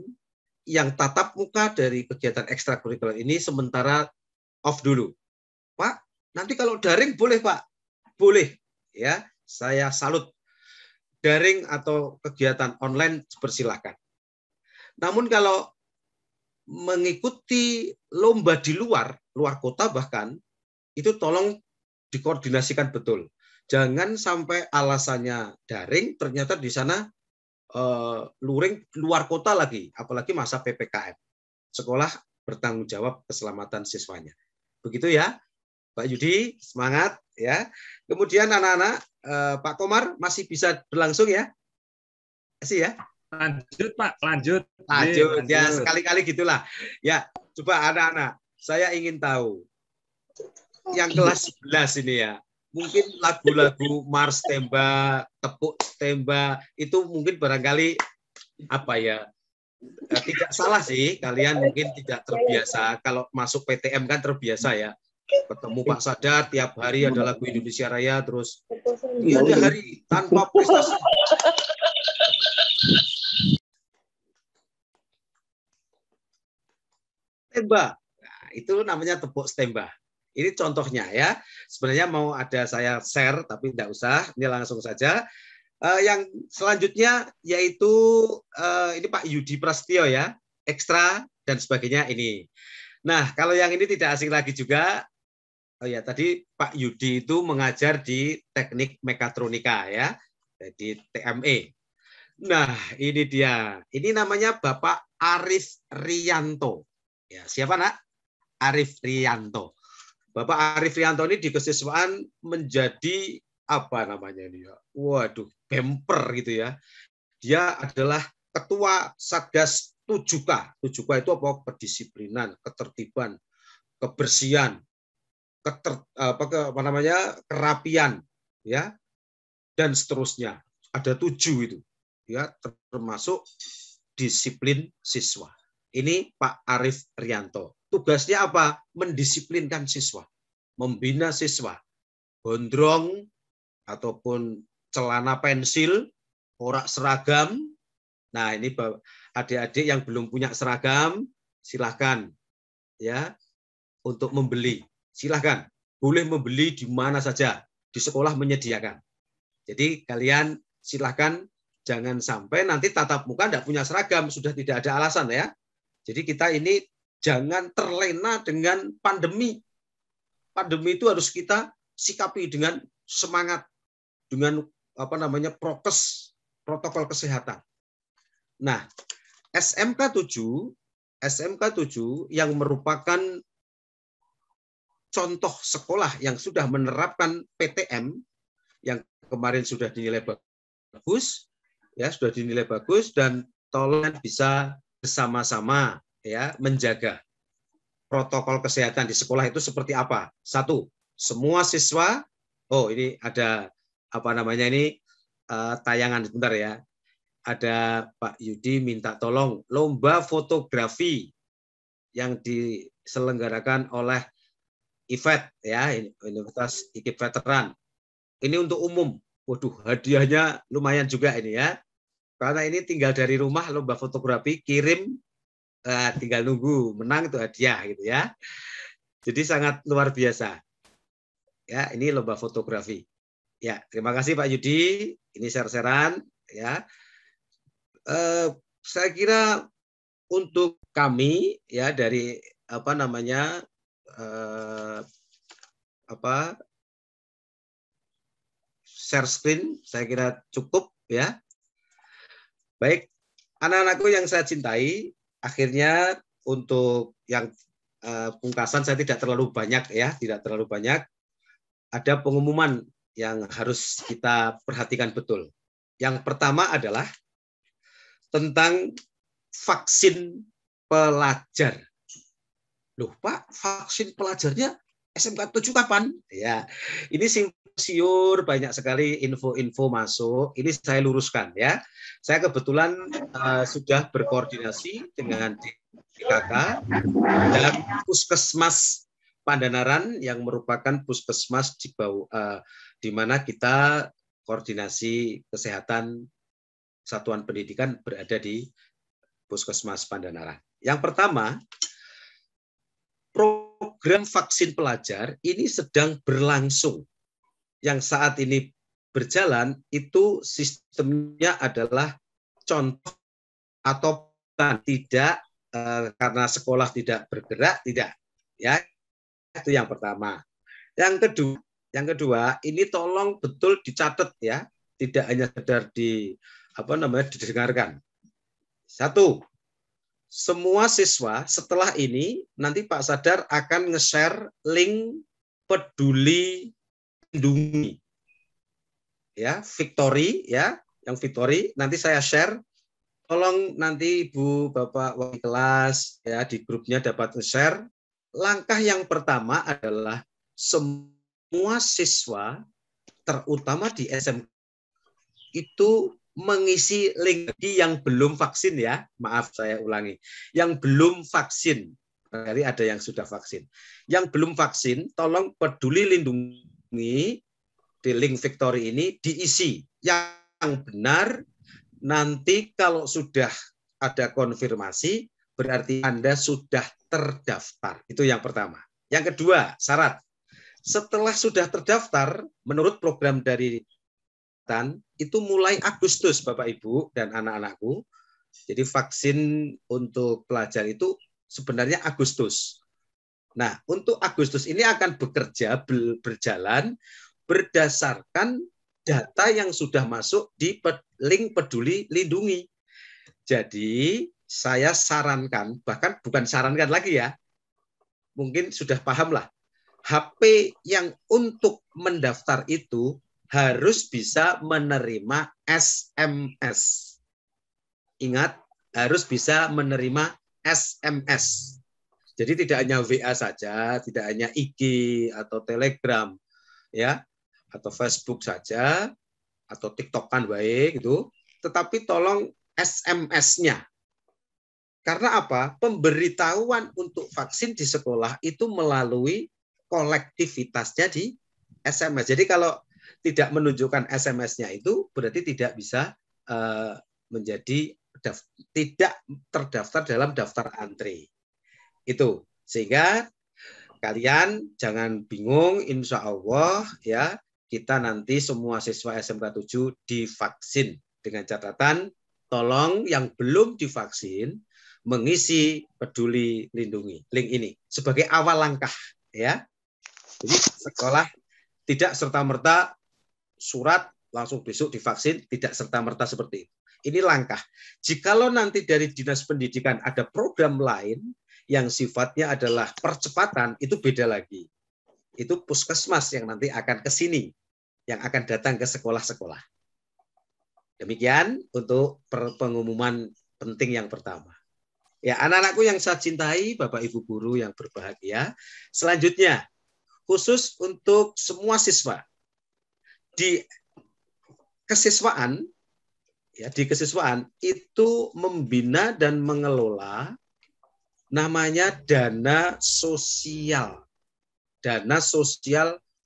yang tatap muka dari kegiatan ekstrakurikuler ini sementara off dulu. Pak, nanti kalau daring boleh Pak? Boleh ya. Saya salut. Daring atau kegiatan online persilakan. Namun kalau mengikuti lomba di luar kota bahkan, itu tolong dikoordinasikan betul. Jangan sampai alasannya daring, ternyata di sana luring luar kota lagi, apalagi masa PPKM. Sekolah bertanggung jawab keselamatan siswanya. Begitu ya, Pak Yudi, semangat ya. Kemudian anak-anak, Pak Komar masih bisa berlangsung ya? Masih ya? Lanjut Pak, lanjut. Ya sekali-kali gitulah. Ya, coba anak-anak, saya ingin tahu yang kelas 11 ini ya, mungkin lagu-lagu Mars Tembak, Tepuk Tembak itu mungkin barangkali apa ya, tidak salah sih, kalian mungkin tidak terbiasa. Kalau masuk PTM kan terbiasa ya, ketemu Pak Sadar tiap hari ada lagu Indonesia Raya, terus tiada hari tanpa prestasi. Tembak, nah, itu namanya tepuk tembak. Ini contohnya ya. Sebenarnya mau ada saya share, tapi tidak usah. Ini langsung saja. Yang selanjutnya yaitu ini Pak Yudi Prasetyo ya, ekstra dan sebagainya ini. Nah, kalau yang ini tidak asing lagi juga. Oh ya, tadi Pak Yudi itu mengajar di Teknik Mekatronika ya, di TME. Nah, ini dia. Ini namanya Bapak Arif Rianto. Ya, siapa nak? Arif Rianto. Bapak Arif Rianto ini di kesiswaan menjadi apa namanya ini ya? Waduh, bemper gitu ya. Dia adalah ketua Satgas 7K. 7K itu apa? Kedisiplinan, ketertiban, kebersihan, kerapian, ya, dan seterusnya. Ada 7 itu, ya, termasuk disiplin siswa. Ini Pak Arif Rianto. Tugasnya apa? Mendisiplinkan siswa, membina siswa. Gondrong ataupun celana pensil, orak seragam. Nah, ini adik-adik yang belum punya seragam, silahkan ya untuk membeli. Silahkan, boleh membeli di mana saja, di sekolah menyediakan. Jadi kalian silahkan, jangan sampai nanti tatap muka tidak punya seragam, sudah tidak ada alasan ya. Jadi kita ini jangan terlena dengan pandemi. Pandemi itu harus kita sikapi dengan semangat, dengan prokes, protokol kesehatan. Nah, SMK 7 yang merupakan contoh sekolah yang sudah menerapkan PTM yang kemarin sudah dinilai bagus, ya sudah dinilai bagus, dan tolong bisa bersama-sama ya menjaga protokol kesehatan di sekolah itu seperti apa. Satu, semua siswa, ini ada tayangan sebentar ya. Ada Pak Yudi minta tolong lomba fotografi yang diselenggarakan oleh IVET ya, Universitas IKIP Veteran. Ini untuk umum. Waduh, hadiahnya lumayan juga ini ya. Karena ini tinggal dari rumah lomba fotografi, kirim, tinggal nunggu menang itu hadiah gitu ya. Jadi sangat luar biasa. Ya, ini lomba fotografi. Ya, terima kasih Pak Yudi. Ini share-sharean ya. Saya kira untuk kami ya dari share screen saya kira cukup ya. Baik, anak-anakku yang saya cintai, akhirnya untuk yang pungkasan saya tidak terlalu banyak ya, tidak terlalu banyak. Ada pengumuman yang harus kita perhatikan betul. Yang pertama adalah tentang vaksin pelajar. Loh Pak, vaksin pelajarnya SMK 7 kapan? Ya, ini siur banyak sekali info-info masuk. Ini saya luruskan ya. Saya kebetulan sudah berkoordinasi dengan DKK dan Puskesmas Pandanaran yang merupakan puskesmas di mana kita koordinasi kesehatan satuan pendidikan berada di Puskesmas Pandanaran. Yang pertama, program vaksin pelajar ini sedang berlangsung. Yang saat ini berjalan itu sistemnya adalah contoh atau tidak karena sekolah tidak bergerak, tidak ya. Itu yang pertama. Yang kedua ini tolong betul dicatat ya, tidak hanya sekedar didengarkan. Satu, semua siswa setelah ini nanti Pak Sadar akan nge-share link Peduli Lindungi ya, Victory ya, yang Victory nanti saya share. Tolong nanti Ibu Bapak wali kelas ya di grupnya dapat nge-share. Langkah yang pertama adalah semua siswa terutama di SMK itu mengisi link yang belum vaksin ya, maaf saya ulangi, yang belum vaksin, dari ada yang sudah vaksin, yang belum vaksin, tolong Peduli Lindungi di link Victory ini diisi yang benar. Nanti kalau sudah ada konfirmasi, berarti Anda sudah terdaftar. Itu yang pertama. Yang kedua, syarat. Setelah sudah terdaftar, menurut program dari itu mulai Agustus Bapak Ibu dan anak-anakku. Jadi vaksin untuk pelajar itu sebenarnya Agustus. Nah, untuk Agustus ini akan berjalan berdasarkan data yang sudah masuk di link Peduli Lindungi. Jadi saya sarankan, bahkan bukan sarankan lagi ya, mungkin sudah paham lah, HP yang untuk mendaftar itu harus bisa menerima SMS. Ingat, harus bisa menerima SMS. Jadi tidak hanya WA saja, tidak hanya IG atau Telegram, ya, atau Facebook saja, atau TikTok kan baik gitu, tetapi tolong SMS-nya. Karena apa? Pemberitahuan untuk vaksin di sekolah itu melalui kolektivitasnya di SMS. Jadi kalau tidak menunjukkan SMS-nya itu berarti tidak bisa tidak terdaftar dalam daftar antri. Itu. Sehingga kalian jangan bingung, insya Allah ya kita nanti semua siswa SMK 7 divaksin. Dengan catatan, tolong yang belum divaksin mengisi Peduli Lindungi, link ini sebagai awal langkah ya. Jadi sekolah tidak serta-merta surat langsung besok divaksin, tidak serta-merta seperti itu. Ini langkah. Jikalau nanti dari Dinas Pendidikan ada program lain yang sifatnya adalah percepatan, itu beda lagi. Itu puskesmas yang nanti akan ke sini, yang akan datang ke sekolah-sekolah. Demikian untuk pengumuman penting yang pertama. Ya, anak-anakku yang saya cintai, Bapak Ibu guru yang berbahagia. Selanjutnya, khusus untuk semua siswa di kesiswaan, ya di kesiswaan itu membina dan mengelola namanya dana sosial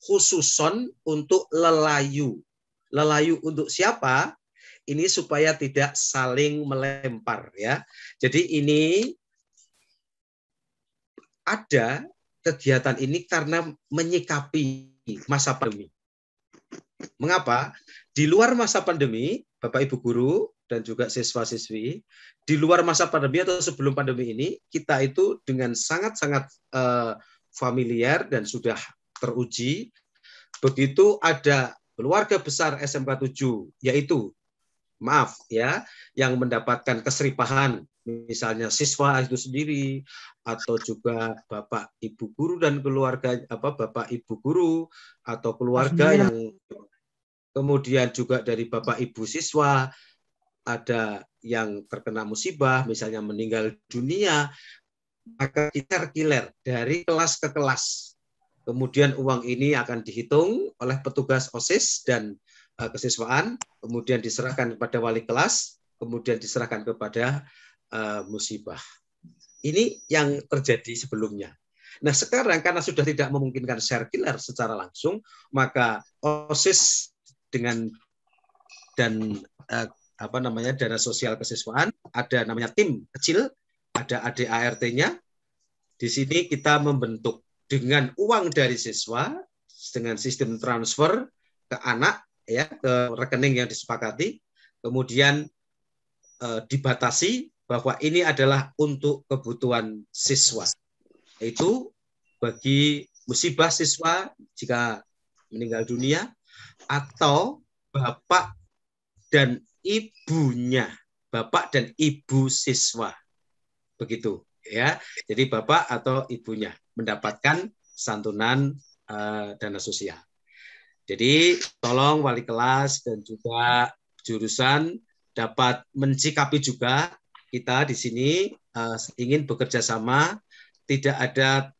khususon untuk lelayu. Lelayu untuk siapa? Ini supaya tidak saling melempar ya. Jadi ini ada kegiatan ini karena menyikapi masa pandemi. Mengapa? Di luar masa pandemi, Bapak Ibu guru dan juga siswa-siswi, di luar masa pandemi atau sebelum pandemi ini, kita itu dengan sangat-sangat familiar dan sudah teruji, begitu ada keluarga besar SMK 7, yaitu yang mendapatkan keseripahan, misalnya siswa itu sendiri, atau juga Bapak Ibu guru dan keluarga, Bapak Ibu guru atau keluarga yang kemudian juga dari Bapak Ibu siswa, ada yang terkena musibah, misalnya meninggal dunia, maka kita kiler dari kelas ke kelas. Kemudian uang ini akan dihitung oleh petugas OSIS dan kesiswaan, kemudian diserahkan kepada wali kelas, kemudian diserahkan kepada musibah. Ini yang terjadi sebelumnya. Nah sekarang karena sudah tidak memungkinkan sirkuler secara langsung, maka OSIS dengan dan dana sosial kesiswaan, ada namanya tim kecil, ada ADART-nya. Di sini kita membentuk dengan uang dari siswa, dengan sistem transfer ke anak, ya ke rekening yang disepakati, kemudian dibatasi bahwa ini adalah untuk kebutuhan siswa, yaitu bagi musibah siswa jika meninggal dunia atau bapak dan ibunya, bapak dan ibu siswa, begitu ya. Jadi bapak atau ibunya mendapatkan santunan dana sosial. Jadi tolong wali kelas dan juga jurusan dapat mencikapi juga, kita di sini ingin bekerja sama, tidak ada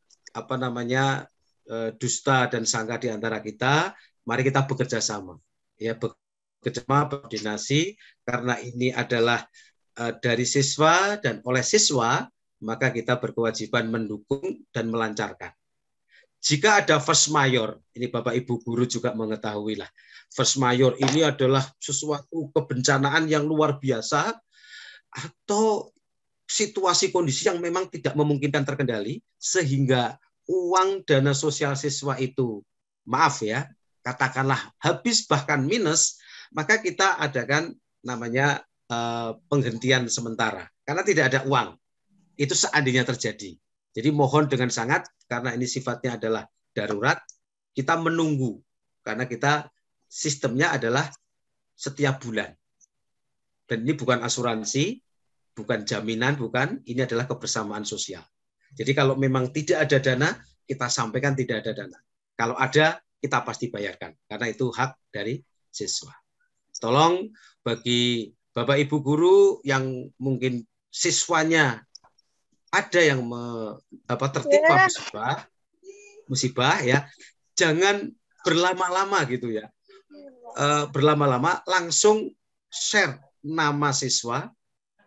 dusta dan sangka di antara kita. Mari kita bekerja sama, ya bekerja sama, koordinasi, karena ini adalah dari siswa dan oleh siswa, maka kita berkewajiban mendukung dan melancarkan. Jika ada force majeure, ini Bapak Ibu guru juga mengetahui lah, force majeure ini adalah sesuatu kebencanaan yang luar biasa atau situasi kondisi yang memang tidak memungkinkan terkendali sehingga uang dana sosial siswa itu, katakanlah habis bahkan minus, maka kita adakan namanya penghentian sementara karena tidak ada uang. Itu seandainya terjadi. Jadi mohon dengan sangat, karena ini sifatnya adalah darurat, kita menunggu. Karena kita sistemnya adalah setiap bulan. Dan ini bukan asuransi, bukan jaminan, bukan. Ini adalah kebersamaan sosial. Jadi kalau memang tidak ada dana, kita sampaikan tidak ada dana. Kalau ada, kita pasti bayarkan. Karena itu hak dari siswa. Tolong bagi Bapak Ibu guru yang mungkin siswanya ada yang tertimpa musibah ya, jangan berlama-lama gitu ya, berlama-lama, langsung share nama siswa,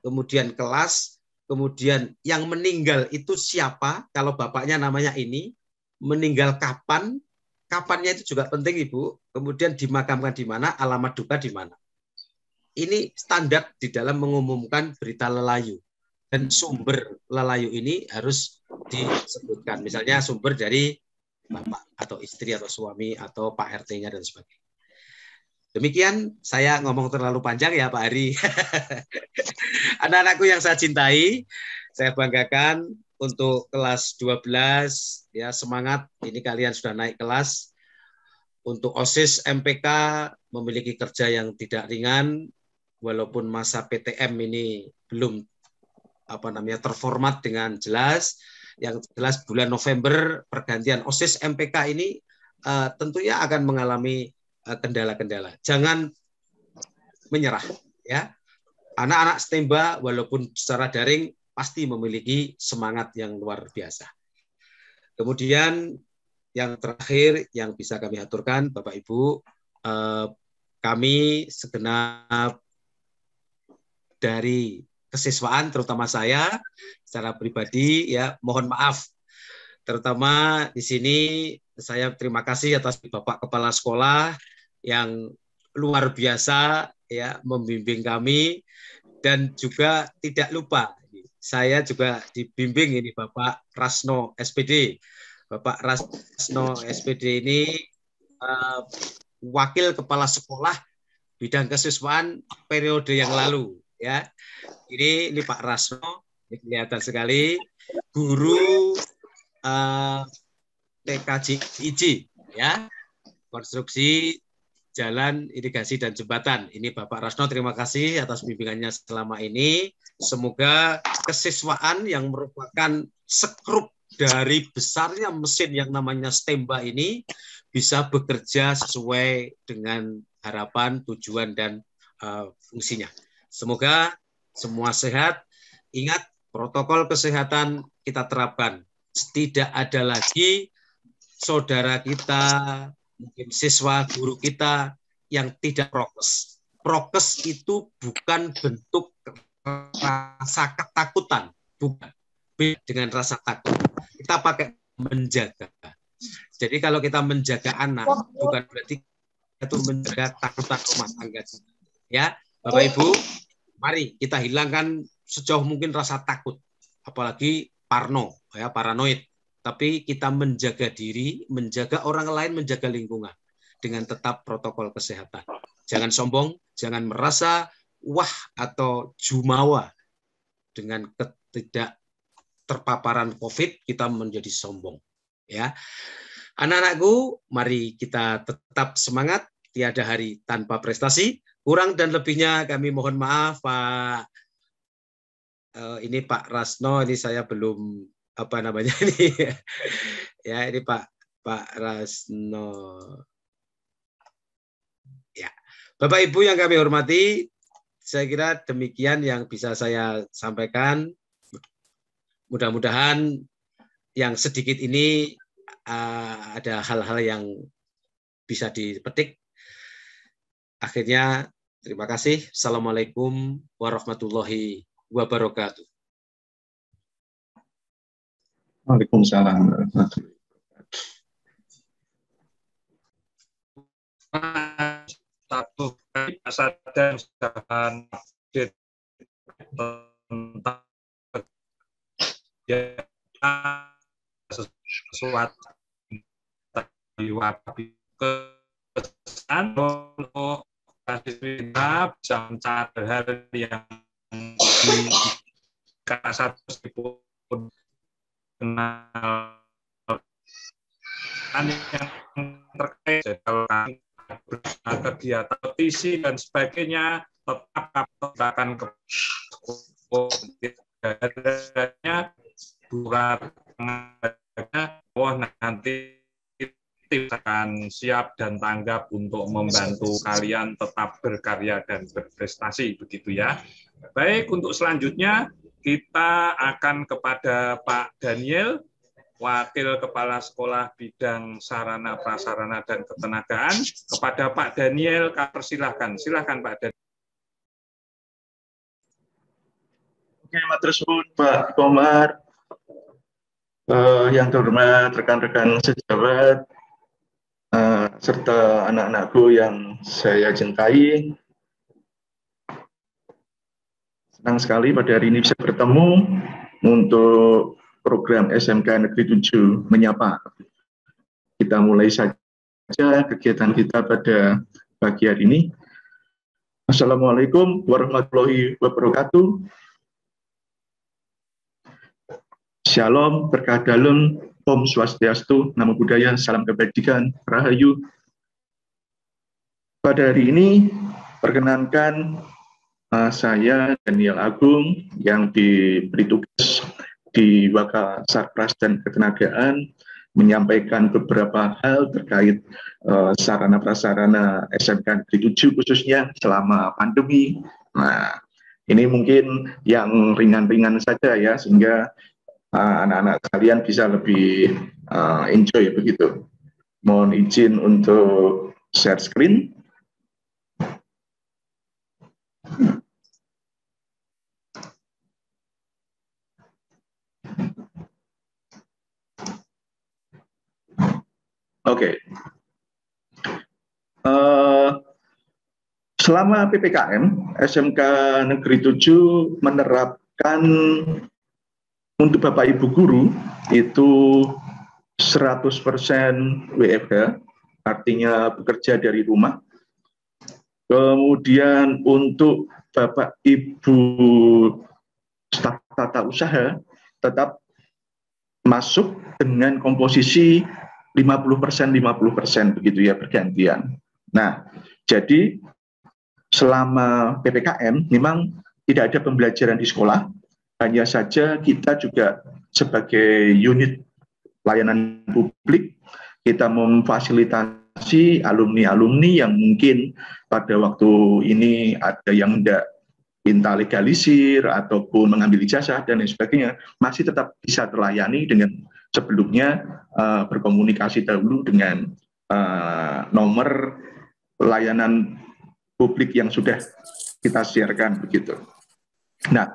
kemudian kelas, kemudian yang meninggal itu siapa, kalau bapaknya namanya ini, meninggal kapan, kapannya itu juga penting Ibu, kemudian dimakamkan di mana, alamat duka di mana. Ini standar di dalam mengumumkan berita lelayu. dan sumber lelayu ini harus disebutkan. Misalnya sumber dari bapak atau istri atau suami atau Pak RT-nya dan sebagainya. Demikian, saya ngomong terlalu panjang ya Pak Ari. Anak-anakku yang saya cintai, saya banggakan untuk kelas 12, ya semangat, ini kalian sudah naik kelas. Untuk OSIS MPK memiliki kerja yang tidak ringan, walaupun masa PTM ini belum terformat dengan jelas. Yang jelas bulan November pergantian OSIS MPK ini tentunya akan mengalami kendala-kendala. Jangan menyerah, ya. Anak-anak STEMBA walaupun secara daring pasti memiliki semangat yang luar biasa. Kemudian yang terakhir yang bisa kami aturkan, Bapak Ibu, kami segenap dari kesiswaan, terutama saya secara pribadi, ya mohon maaf, terutama di sini saya terima kasih atas Bapak Kepala Sekolah yang luar biasa, ya membimbing kami, dan juga tidak lupa saya juga dibimbing ini Bapak Rasno SPD. Bapak Rasno SPD ini wakil kepala sekolah bidang kesiswaan periode yang lalu, ya. Ini Pak Rasno, ini kelihatan sekali guru TKJIJ, ya, konstruksi jalan, irigasi dan jembatan. Ini Bapak Rasno, terima kasih atas bimbingannya selama ini. Semoga kesiswaan yang merupakan sekrup dari besarnya mesin yang namanya STEMBA ini bisa bekerja sesuai dengan harapan, tujuan, dan fungsinya. Semoga semua sehat. Ingat, protokol kesehatan kita terapkan. Tidak ada lagi saudara kita, mungkin siswa, guru kita yang tidak prokes. Prokes itu bukan bentuk rasa ketakutan, bukan. Dengan rasa takut. Kita pakai menjaga. Jadi kalau kita menjaga anak, bukan berarti itu menjaga takutan rumah tangga. Ya, Bapak Ibu, mari kita hilangkan sejauh mungkin rasa takut, apalagi parno, ya, paranoid. Tapi kita menjaga diri, menjaga orang lain, menjaga lingkungan dengan tetap protokol kesehatan. Jangan sombong, jangan merasa wah atau jumawa dengan ketidak terpaparan COVID kita menjadi sombong. Ya, anak-anakku, mari kita tetap semangat. Tiada hari tanpa prestasi. Kurang dan lebihnya kami mohon maaf, Pak. Ini Pak Rasno, ini saya belum ini. Ya, ini Pak Rasno. Ya, Bapak Ibu yang kami hormati, saya kira demikian yang bisa saya sampaikan. Mudah-mudahan yang sedikit ini ada hal-hal yang bisa dipetik. Akhirnya, terima kasih. Assalamualaikum warahmatullahi wabarakatuh. Waalaikumsalam warahmatullahi wabarakatuh. Satu kali sadar dan update tentang sesuatu kesan untuk kita bisa mencapai hal yang satu kenal yang terkait kegiatan petisi dan sebagainya tetap akan kegiatannya buat nanti akan siap dan tanggap untuk membantu kalian tetap berkarya dan berprestasi, begitu ya. Baik, untuk selanjutnya kita akan kepada Pak Daniel, Wakil Kepala Sekolah Bidang Sarana Prasarana dan Ketenagaan. Kepada Pak Daniel, persilahkan. Silahkan Pak Daniel. Oke, matur suwun Pak Komar. Yang terhormat rekan-rekan sejawat, serta anak-anakku yang saya cintai. Senang sekali pada hari ini bisa bertemu untuk program SMK Negeri 7 Menyapa. Kita mulai saja kegiatan kita pada pagi hari ini. Assalamualaikum warahmatullahi wabarakatuh. Shalom, berkah dalam, Om Swastiastu, Namo Buddhaya, Salam Kebajikan, Rahayu. Pada hari ini, perkenankan saya Daniel Agung yang diberi tugas di Wakal Sarpras dan Ketenagaan menyampaikan beberapa hal terkait sarana prasarana SMK Negeri 7 khususnya selama pandemi. Nah, ini mungkin yang ringan-ringan saja ya, sehingga anak-anak kalian bisa lebih enjoy begitu. Mohon izin untuk share screen. Oke. Selama PPKM, SMK Negeri 7 menerapkan untuk Bapak Ibu guru itu 100% WFH, artinya bekerja dari rumah. Kemudian untuk Bapak Ibu staf tata usaha tetap masuk dengan komposisi 50% begitu ya, bergantian. Nah, jadi selama PPKM memang tidak ada pembelajaran di sekolah. Hanya saja kita juga sebagai unit pelayanan publik, kita memfasilitasi alumni-alumni yang mungkin pada waktu ini ada yang tidak minta legalisir ataupun mengambil ijazah dan lain sebagainya, masih tetap bisa terlayani dengan sebelumnya berkomunikasi dahulu dengan nomor layanan publik yang sudah kita siarkan begitu. Nah,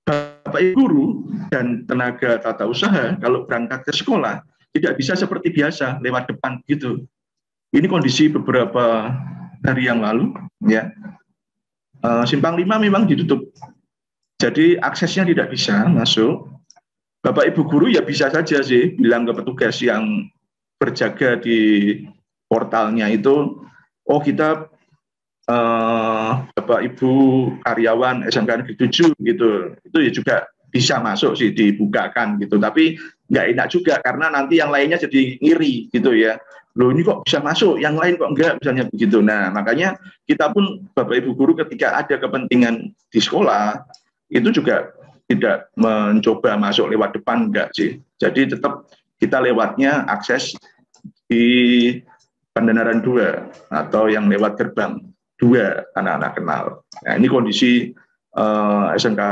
Bapak Ibu guru dan tenaga tata usaha kalau berangkat ke sekolah tidak bisa seperti biasa lewat depan gitu. Ini kondisi beberapa hari yang lalu ya. Simpang 5 memang ditutup. Jadi aksesnya tidak bisa masuk. Bapak Ibu guru ya bisa saja sih bilang ke petugas yang berjaga di portalnya itu, oh kita Bapak Ibu karyawan SMK Negeri 7 gitu, itu ya juga bisa masuk sih, dibukakan gitu. Tapi nggak enak juga karena nanti yang lainnya jadi ngiri gitu ya. Loh ini kok bisa masuk, yang lain kok enggak, misalnya begitu. Nah makanya kita pun Bapak Ibu guru ketika ada kepentingan di sekolah itu juga tidak mencoba masuk lewat depan, enggak sih. Jadi tetap kita lewatnya akses di Pandanaran 2 atau yang lewat gerbang 2 anak-anak kenal. Nah ini kondisi SMK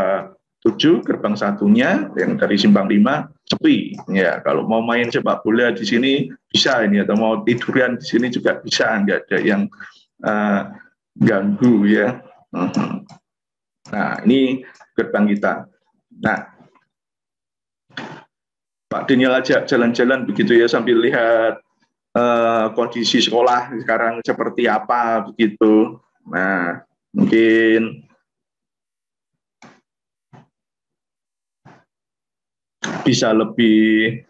7 gerbang satunya yang dari Simpang 5 sepi. Ya kalau mau main sepak bola di sini bisa ini, atau mau tiduran di sini juga bisa, nggak ada yang ganggu ya. Nah ini gerbang kita. Nah Pak Daniel ajak jalan-jalan begitu ya sambil lihat kondisi sekolah sekarang seperti apa begitu. Nah, mungkin bisa lebih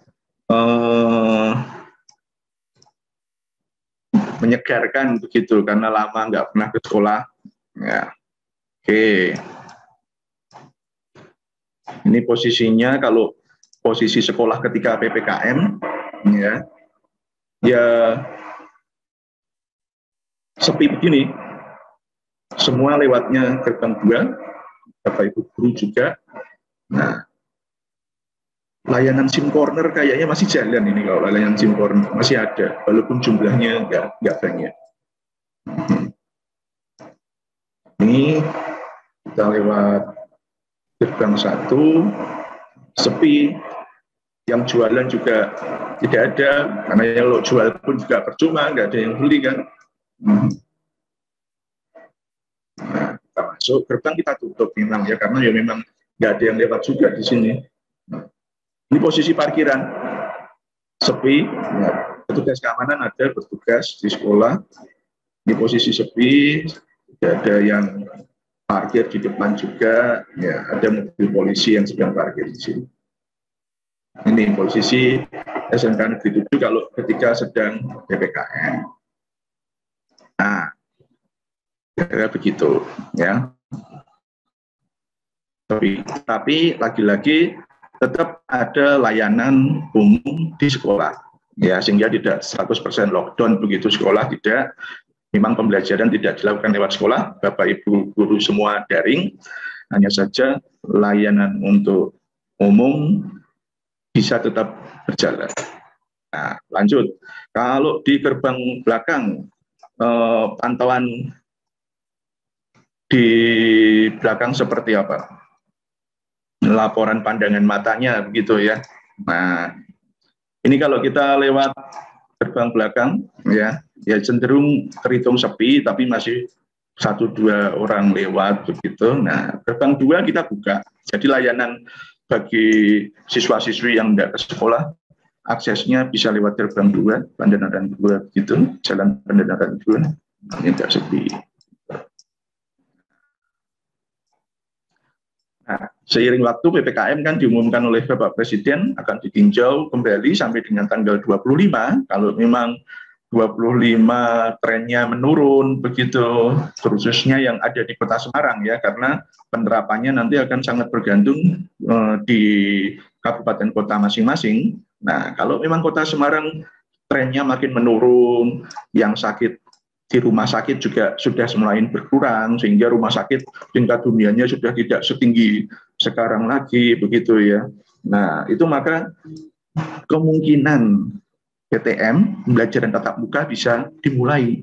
menyegarkan begitu karena lama nggak pernah ke sekolah. Ya. Oke. Ini posisinya kalau posisi sekolah ketika PPKM ya. Ya sepi begini, semua lewatnya gerbang 2, Bapak Ibu guru juga. Nah, layanan SIM corner kayaknya masih jalan ini, kalau layanan SIM corner masih ada, walaupun jumlahnya nggak banyak. Ini kita lewat gerbang 1, sepi. Yang jualan juga tidak ada, karena yang lo jual pun juga percuma, nggak ada yang beli kan. Nah, kita masuk, gerbang kita tutup memang ya, karena ya memang nggak ada yang lewat juga di sini. Nah, ini posisi parkiran, sepi, nah, petugas keamanan ada bertugas di sekolah, di posisi sepi, tidak ada yang parkir di depan juga, ya ada mobil polisi yang sedang parkir di sini. Ini posisi SMK Negeri 7 kalau ketika sedang PPKM. Nah, kira-kira begitu, ya. Tapi lagi-lagi tetap ada layanan umum di sekolah, ya, sehingga tidak 100% lockdown begitu sekolah, tidak. Memang pembelajaran tidak dilakukan lewat sekolah, Bapak Ibu guru semua daring, hanya saja layanan untuk umum bisa tetap berjalan. Nah, lanjut. Kalau di gerbang belakang, pantauan di belakang seperti apa? Laporan pandangan matanya begitu ya. Nah, ini kalau kita lewat gerbang belakang, ya cenderung terhitung sepi, tapi masih 1-2 orang lewat begitu. Nah, gerbang 2 kita buka. Jadi layanan bagi siswa-siswi yang tidak ke sekolah, aksesnya bisa lewat gerbang 2, Pandanaran 2 gitu, jalan Pandanaran 2, ini tidak sepi. Nah, seiring waktu PPKM kan diumumkan oleh Bapak Presiden akan ditinjau kembali sampai dengan tanggal 25, kalau memang 25 trennya menurun begitu, khususnya yang ada di Kota Semarang ya, karena penerapannya nanti akan sangat bergantung di kabupaten kota masing-masing. Nah, kalau memang Kota Semarang trennya makin menurun, yang sakit di rumah sakit juga sudah mulai berkurang, sehingga rumah sakit tingkat huniannya sudah tidak setinggi sekarang lagi begitu ya. Nah, itu maka kemungkinan PTM, pembelajaran tatap muka bisa dimulai.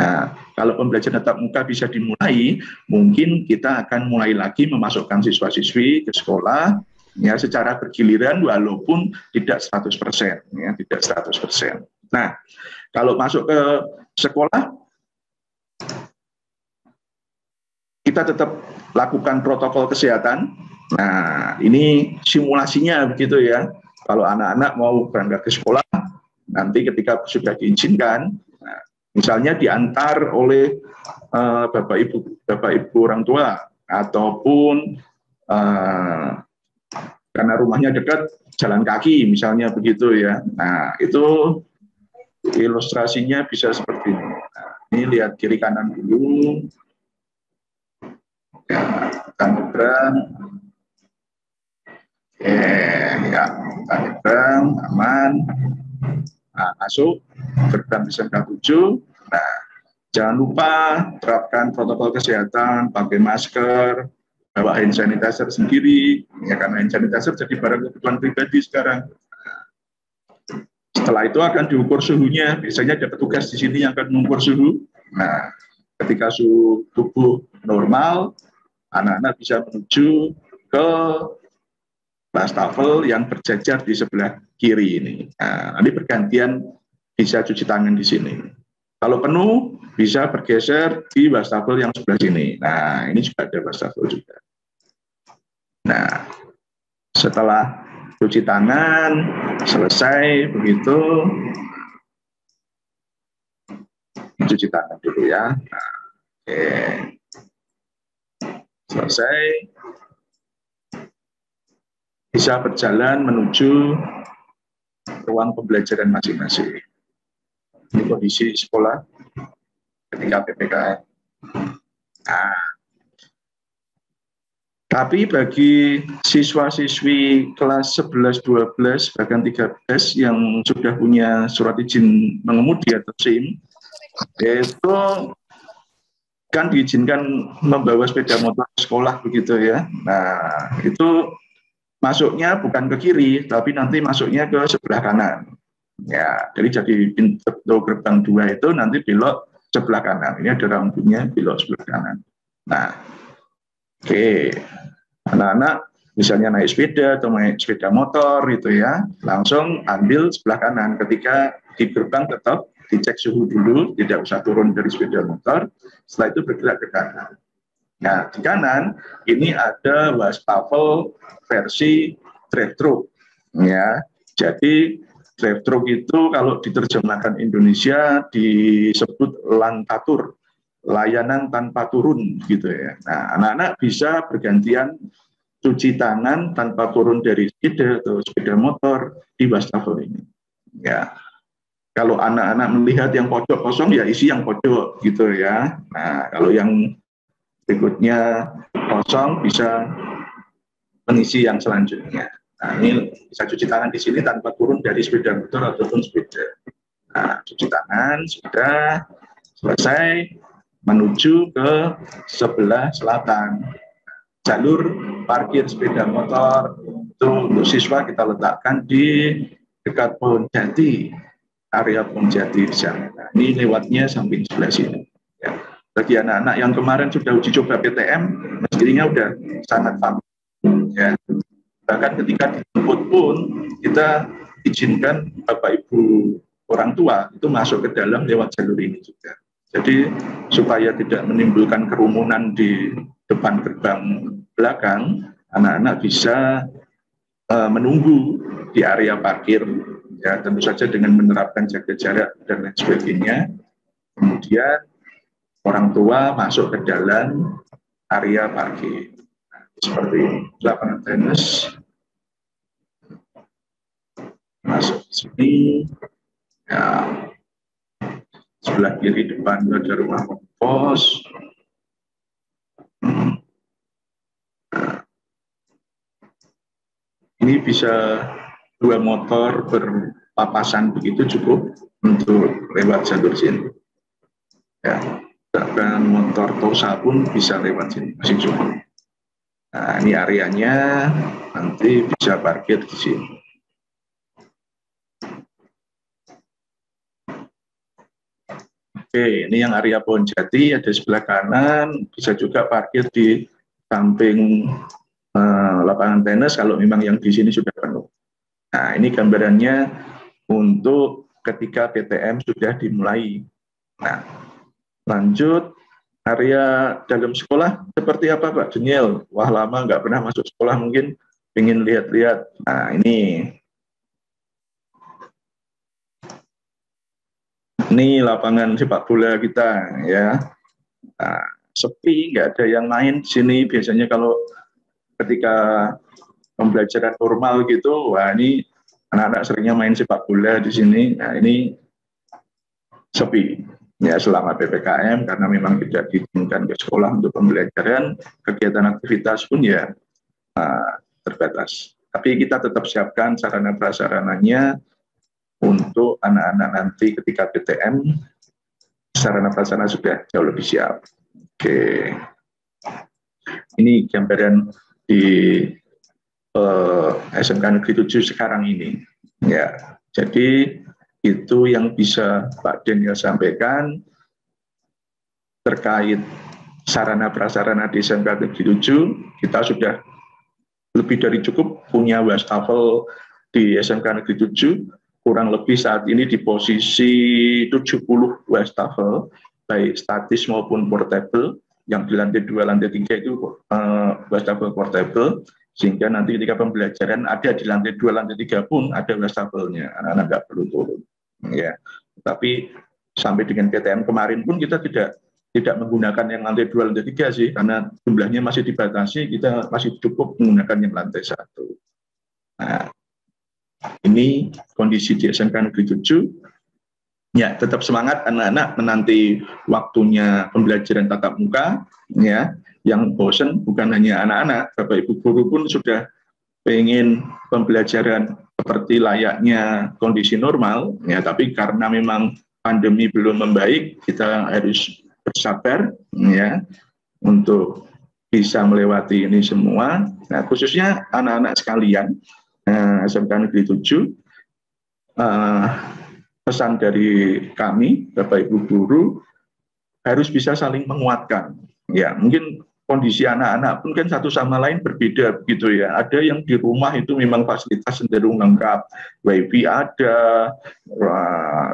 Nah, kalau pembelajaran tatap muka bisa dimulai, mungkin kita akan mulai lagi memasukkan siswa-siswi ke sekolah ya secara bergiliran walaupun tidak 100%, ya, tidak 100%. Nah, kalau masuk ke sekolah, kita tetap lakukan protokol kesehatan. Nah, ini simulasinya begitu ya. Kalau anak-anak mau berangkat ke sekolah, nanti ketika sudah diizinkan, nah, misalnya diantar oleh Bapak Ibu orang tua, ataupun karena rumahnya dekat, jalan kaki misalnya begitu ya. Nah, itu ilustrasinya bisa seperti ini. Nah, ini lihat kiri kanan dulu. Ya, kita nyebrang. Ya, kita nyebrang, aman. Nah, masuk gerbang SMK 7. Nah, jangan lupa terapkan protokol kesehatan, pakai masker, bawa hand sanitizer sendiri, ya karena hand sanitizer jadi barang kebutuhan pribadi sekarang. Setelah itu akan diukur suhunya, biasanya ada petugas di sini yang akan mengukur suhu. Nah, ketika suhu tubuh normal, anak-anak bisa menuju ke wastafel yang berjajar di sebelah kiri ini. Nah, nanti bergantian bisa cuci tangan di sini. Kalau penuh, bisa bergeser di wastafel yang sebelah sini. Nah, ini juga ada wastafel juga. Nah, setelah cuci tangan, selesai begitu, cuci tangan dulu ya. Nah, oke. Selesai, bisa berjalan menuju ruang pembelajaran masing-masing. Ini kondisi sekolah ketika PPKM. Nah, tapi bagi siswa-siswi kelas 11, 12, bahkan 13 yang sudah punya surat izin mengemudi atau SIM, itu kan diizinkan membawa sepeda motor ke sekolah begitu ya. Nah, itu masuknya bukan ke kiri, tapi nanti masuknya ke sebelah kanan. Ya, jadi pintu gerbang 2 itu nanti belok sebelah kanan. Ini ada rambunya belok sebelah kanan. Nah, oke. Anak-anak misalnya naik sepeda atau naik sepeda motor itu ya, langsung ambil sebelah kanan. Ketika di gerbang tetap dicek suhu dulu, tidak usah turun dari sepeda motor. Setelah itu bergerak ke kanan. Nah, di kanan ini ada wastafel versi drive-thru. Ya, jadi drive-thru itu kalau diterjemahkan Indonesia disebut lantatur. layanan tanpa turun gitu ya. Nah, anak-anak bisa bergantian cuci tangan tanpa turun dari sepeda atau sepeda motor di wastafel ini. Ya, kalau anak-anak melihat yang pojok kosong, ya isi yang pojok gitu ya. Nah, kalau yang berikutnya kosong, bisa mengisi yang selanjutnya. Nah, ini bisa cuci tangan di sini tanpa turun dari sepeda motor ataupun sepeda. Nah, cuci tangan sudah selesai, menuju ke sebelah selatan. Jalur parkir sepeda motor itu untuk siswa kita letakkan di dekat Pohon Jati, area Pohon Jati di sana. Nah, ini lewatnya samping sebelah sini. Ya. Bagi anak-anak yang kemarin sudah uji coba PTM, mestinya udah sangat paham. Ya. Bahkan ketika dijemput pun kita izinkan Bapak Ibu orang tua itu masuk ke dalam lewat jalur ini juga. Jadi supaya tidak menimbulkan kerumunan di depan gerbang belakang, anak-anak bisa menunggu di area parkir, ya tentu saja dengan menerapkan jaga jarak dan lain sebagainya. Kemudian orang tua masuk ke dalam area parkir. Nah, seperti ini, lapangan tenis masuk ke sini. Ya, sebelah kiri depan ada rumah pos. Ini bisa 2 motor berpapasan begitu cukup untuk lewat jalur sini. Ya, bahkan motor Tosa pun bisa lewat sini, masih cukup. Nah, ini areanya, nanti bisa parkir di sini. Oke, ini yang area Pohon Jati, ada sebelah kanan, bisa juga parkir di samping lapangan tenis kalau memang yang di sini sudah penuh. Nah, ini gambarannya untuk ketika PTM sudah dimulai. Nah, lanjut area dalam sekolah seperti apa Pak Daniel? Wah, lama nggak pernah masuk sekolah, mungkin ingin lihat-lihat. Nah, ini lapangan sepak bola kita ya. Nah, sepi, nggak ada yang main di sini. Biasanya kalau ketika pembelajaran formal gitu, wah ini anak-anak seringnya main sepak bola di sini. Nah, ini sepi ya selama PPKM karena memang tidak diizinkan ke sekolah untuk pembelajaran, kegiatan aktivitas pun ya terbatas. Tapi kita tetap siapkan sarana prasarananya untuk anak-anak nanti ketika PTM, sarana prasarana sudah jauh lebih siap. Oke, ini gambaran di SMK Negeri 7 sekarang ini. Ya, jadi itu yang bisa Pak Daniel sampaikan terkait sarana prasarana di SMK Negeri 7. Kita sudah lebih dari cukup punya wastafel di SMK Negeri 7. Kurang lebih saat ini di posisi 70 wastafel, baik statis maupun portable. Yang di lantai 2, lantai 3 itu wastafel portable, sehingga nanti ketika pembelajaran ada di lantai 2, lantai 3 pun ada wastafelnya, anak-anak nggak perlu turun. Ya, tapi sampai dengan PTM kemarin pun kita tidak menggunakan yang lantai 2, lantai 3 sih, karena jumlahnya masih dibatasi, kita masih cukup menggunakan yang lantai 1. Nah, ini kondisi di SMK Negeri 7. Ya, tetap semangat anak-anak menanti waktunya pembelajaran tatap muka. Ya, yang bosan bukan hanya anak-anak, Bapak Ibu guru pun sudah pengen pembelajaran seperti layaknya kondisi normal. Ya, tapi karena memang pandemi belum membaik, kita harus bersabar ya untuk bisa melewati ini semua. Nah, khususnya anak-anak sekalian SMK Negeri 7. Pesan dari kami, Bapak Ibu guru, harus bisa saling menguatkan. Ya, mungkin kondisi anak-anak pun kan satu sama lain berbeda begitu ya. Ada yang di rumah itu memang fasilitas cenderung lengkap, WiFi ada,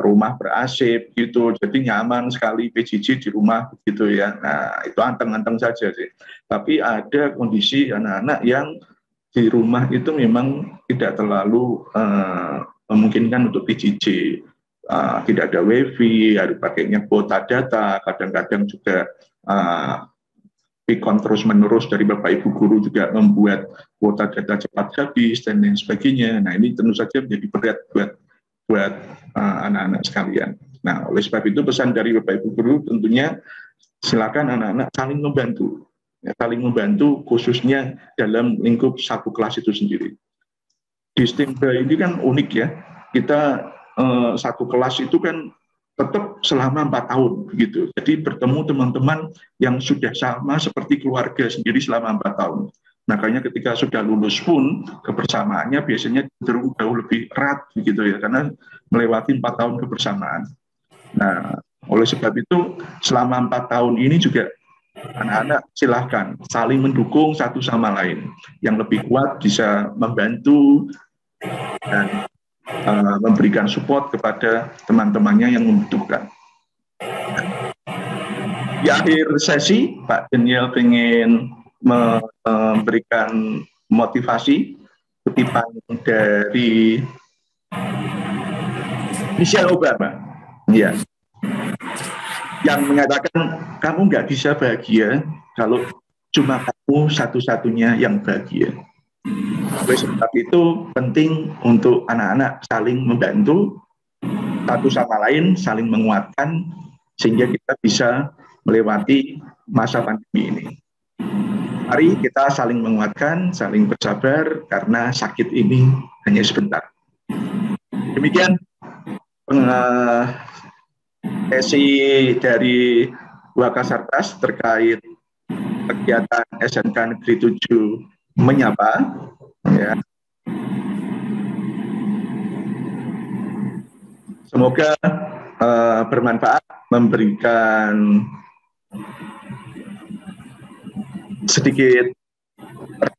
rumah ber-AC gitu, jadi nyaman sekali PJJ di rumah begitu ya. Nah, itu anteng-anteng saja sih. Tapi ada kondisi anak-anak yang di rumah itu memang tidak terlalu memungkinkan untuk PJJ. tidak ada WiFi, harus pakainya kuota data, kadang-kadang juga pikon terus-menerus dari Bapak Ibu guru juga membuat kuota data cepat habis dan lain sebagainya. Nah, ini tentu saja menjadi berat buat anak-anak sekalian. Nah, oleh sebab itu pesan dari Bapak Ibu guru tentunya silakan anak-anak saling membantu. Ya, saling membantu khususnya dalam lingkup satu kelas itu sendiri. Di STIMBA ini kan unik ya, kita satu kelas itu kan tetap selama 4 tahun begitu. Jadi bertemu teman-teman yang sudah sama seperti keluarga sendiri selama 4 tahun. Makanya ketika sudah lulus pun kebersamaannya biasanya cenderung jauh lebih erat begitu ya, karena melewati 4 tahun kebersamaan. Nah, oleh sebab itu selama 4 tahun ini juga anak-anak silahkan saling mendukung satu sama lain. Yang lebih kuat bisa membantu dan memberikan support kepada teman-temannya yang membutuhkan. Di akhir sesi, Pak Daniel ingin memberikan motivasi kutipan dari Michelle Obama, ya, yang mengatakan kamu nggak bisa bahagia kalau cuma kamu satu-satunya yang bahagia. Oleh sebab itu penting untuk anak-anak saling membantu satu sama lain, saling menguatkan sehingga kita bisa melewati masa pandemi ini. Mari kita saling menguatkan, saling bersabar karena sakit ini hanya sebentar. Demikian sesi dari Wakasartas terkait kegiatan SMK Negeri 7 menyapa. Ya. Semoga bermanfaat, memberikan sedikit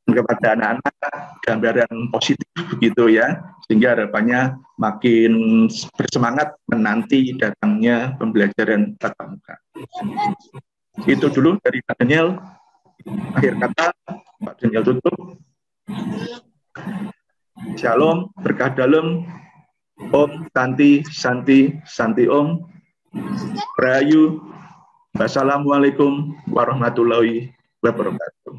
kepada anak-anak gambaran positif begitu ya, sehingga harapannya makin bersemangat menanti datangnya pembelajaran tatap muka. Itu dulu dari Pak Daniel. Akhir kata Pak Daniel tutup. Shalom, berkah dalam. Om, Santi, Santi, Santi Om. Rahayu. Wassalamualaikum warahmatullahi wabarakatuh.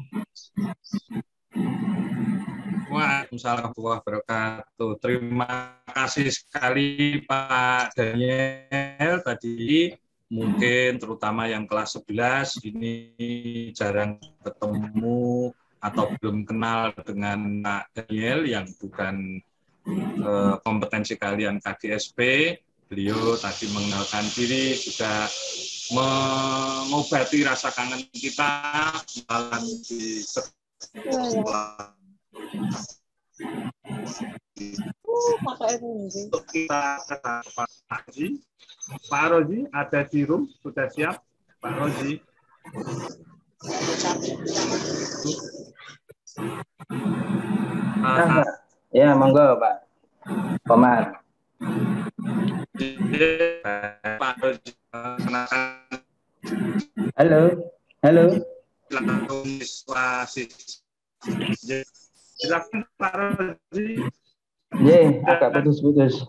Waalaikumsalam warahmatullahi wabarakatuh. Terima kasih sekali Pak Daniel tadi. Mungkin terutama yang kelas 11 ini jarang ketemu atau belum kenal dengan Pak Daniel yang bukan kompetensi kalian KGSP. Beliau tadi mengenalkan diri, juga mengobati rasa kangen kita di sekolah. Untuk kita ke Pak Rozi. Pak Rozi ada di room, sudah siap Pak Rozi? Ya, monggo Pak Komar. Pak Rozi, Halo, halo. Silakan Pak Rozi. Agak putus-putus.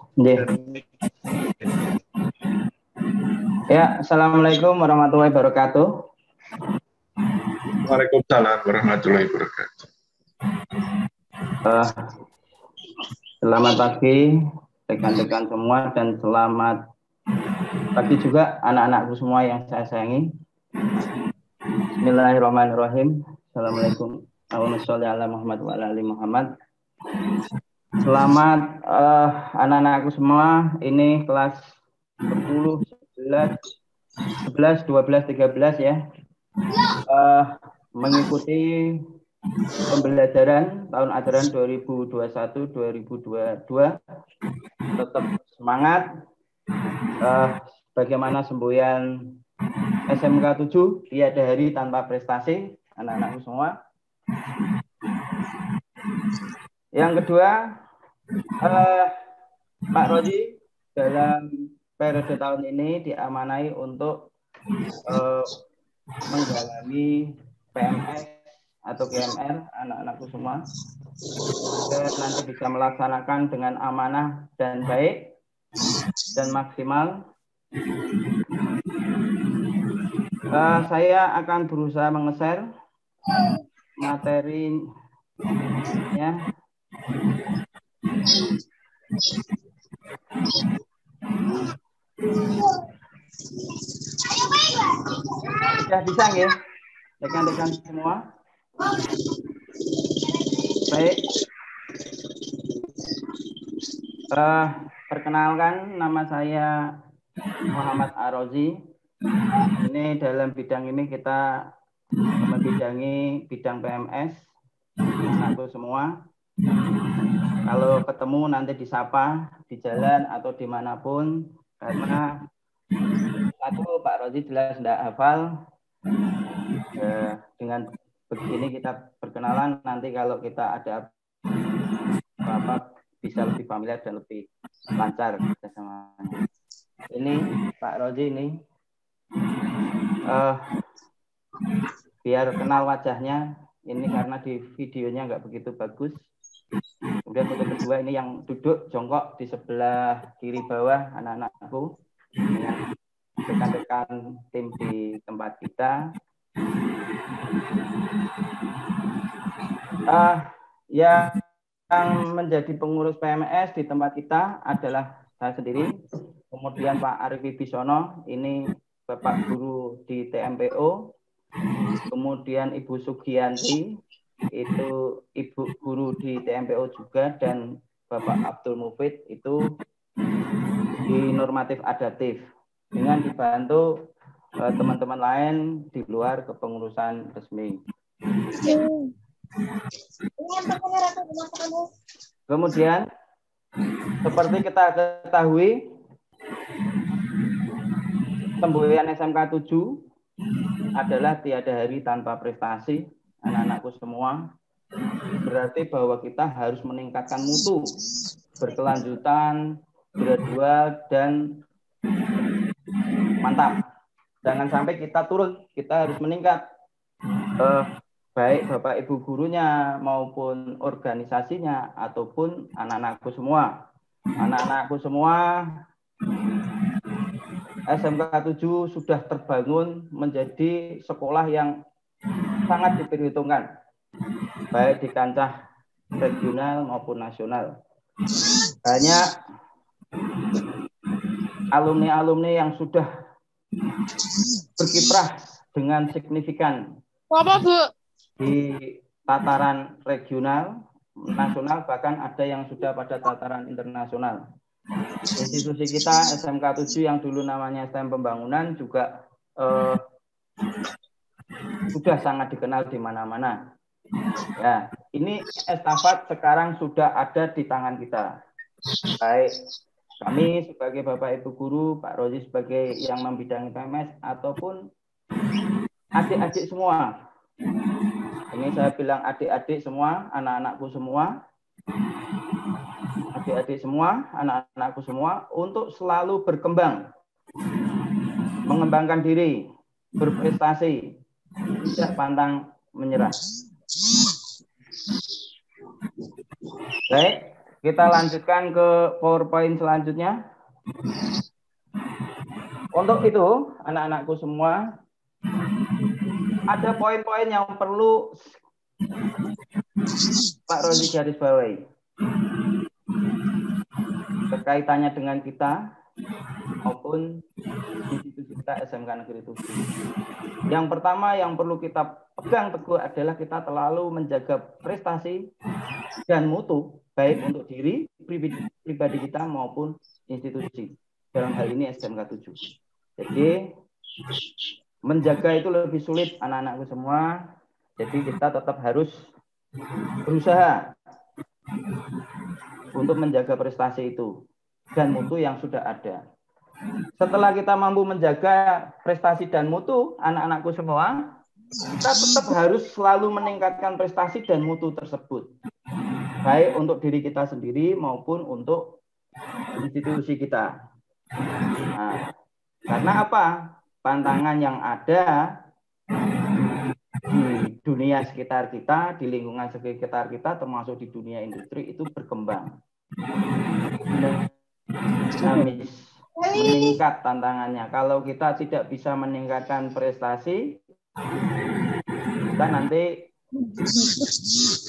Ya, assalamualaikum warahmatullahi wabarakatuh. Waalaikumsalam warahmatullahi wabarakatuh. Selamat pagi rekan-rekan semua dan selamat pagi juga anak-anakku semua yang saya sayangi. Bismillahirrahmanirrahim. Assalamualaikum warahmatullahi wabarakatuh. Selamat anak-anakku semua. Ini kelas 10, 11, 12, 13 ya. Mengikuti pembelajaran tahun ajaran 2021-2022. Tetap semangat. Bagaimana semboyan SMK 7 tiada hari tanpa prestasi, anak-anakku semua. Yang kedua, Pak Rozi dalam periode tahun ini diamanai untuk mendalami PMS atau GMR anak-anakku semua, agar nanti bisa melaksanakan dengan amanah dan baik dan maksimal. Saya akan berusaha menge-share materinya. Sudah bisa nggih, rekan-rekan semua? Baik. Perkenalkan, nama saya Muhammad Arozi. Ini dalam bidang ini kita membidangi bidang PMS, anakku semua. Kalau ketemu nanti disapa di jalan atau dimanapun, karena satu Pak Rozi jelas tidak hafal. Dengan begini kita perkenalan, nanti kalau kita ada apa-apa bisa lebih familiar dan lebih lancar kerjasamanya. Ini Pak Rozi ini, biar kenal wajahnya. Ini karena di videonya nggak begitu bagus. Kemudian foto kedua ini yang duduk jongkok di sebelah kiri bawah anak-anakku dengan rekan-rekan tim di tempat kita. Yang menjadi pengurus PMS di tempat kita adalah saya sendiri, kemudian Pak Arif Wibisono, ini Bapak Guru di TMPO, kemudian Ibu Sugianti, itu Ibu Guru di TMPO juga, dan Bapak Abdul Mufid itu di normatif adaptif, dengan dibantu teman-teman lain di luar kepengurusan resmi. Kemudian, seperti kita ketahui, semboyan SMK 7 adalah tiada hari tanpa prestasi, anak-anakku semua. Berarti bahwa kita harus meningkatkan mutu, berkelanjutan, gradual, dan mantap. Jangan sampai kita turun, kita harus meningkat. Baik Bapak Ibu gurunya maupun organisasinya ataupun anak-anakku semua. Anak-anakku semua SMK 7 sudah terbangun menjadi sekolah yang sangat diperhitungkan baik di kancah regional maupun nasional. Banyak alumni-alumni yang sudah berkiprah dengan signifikan di tataran regional, nasional, bahkan ada yang sudah pada tataran internasional. Institusi kita SMK 7 yang dulu namanya STM Pembangunan juga sudah sangat dikenal di mana-mana. Ya, ini estafet sekarang sudah ada di tangan kita. Baik kami sebagai Bapak Ibu Guru, Pak Rozi sebagai yang membidangi PMS, ataupun adik-adik semua. Ini saya bilang adik-adik semua, anak-anakku semua, adik-adik semua, anak-anakku semua, untuk selalu berkembang, mengembangkan diri, berprestasi, tidak pantang menyerah. Baik, kita lanjutkan ke PowerPoint selanjutnya. Untuk itu, anak-anakku semua, ada poin-poin yang perlu Pak Rozi garis bawahi berkaitannya dengan kita maupun institusi kita SMK Negeri 7. Yang pertama yang perlu kita pegang teguh adalah kita selalu menjaga prestasi dan mutu baik untuk diri pribadi kita maupun institusi. Dalam hal ini SMK 7. Jadi menjaga itu lebih sulit anak-anakku semua. Jadi kita tetap harus berusaha untuk menjaga prestasi itu dan mutu yang sudah ada. Setelah kita mampu menjaga prestasi dan mutu anak-anakku semua, kita tetap harus selalu meningkatkan prestasi dan mutu tersebut. Baik untuk diri kita sendiri maupun untuk institusi kita. Nah, karena apa? Pantangan yang ada di dunia sekitar kita, di lingkungan sekitar kita, termasuk di dunia industri itu berkembang. dinamis, meningkat tantangannya. Kalau kita tidak bisa meningkatkan prestasi, kita nanti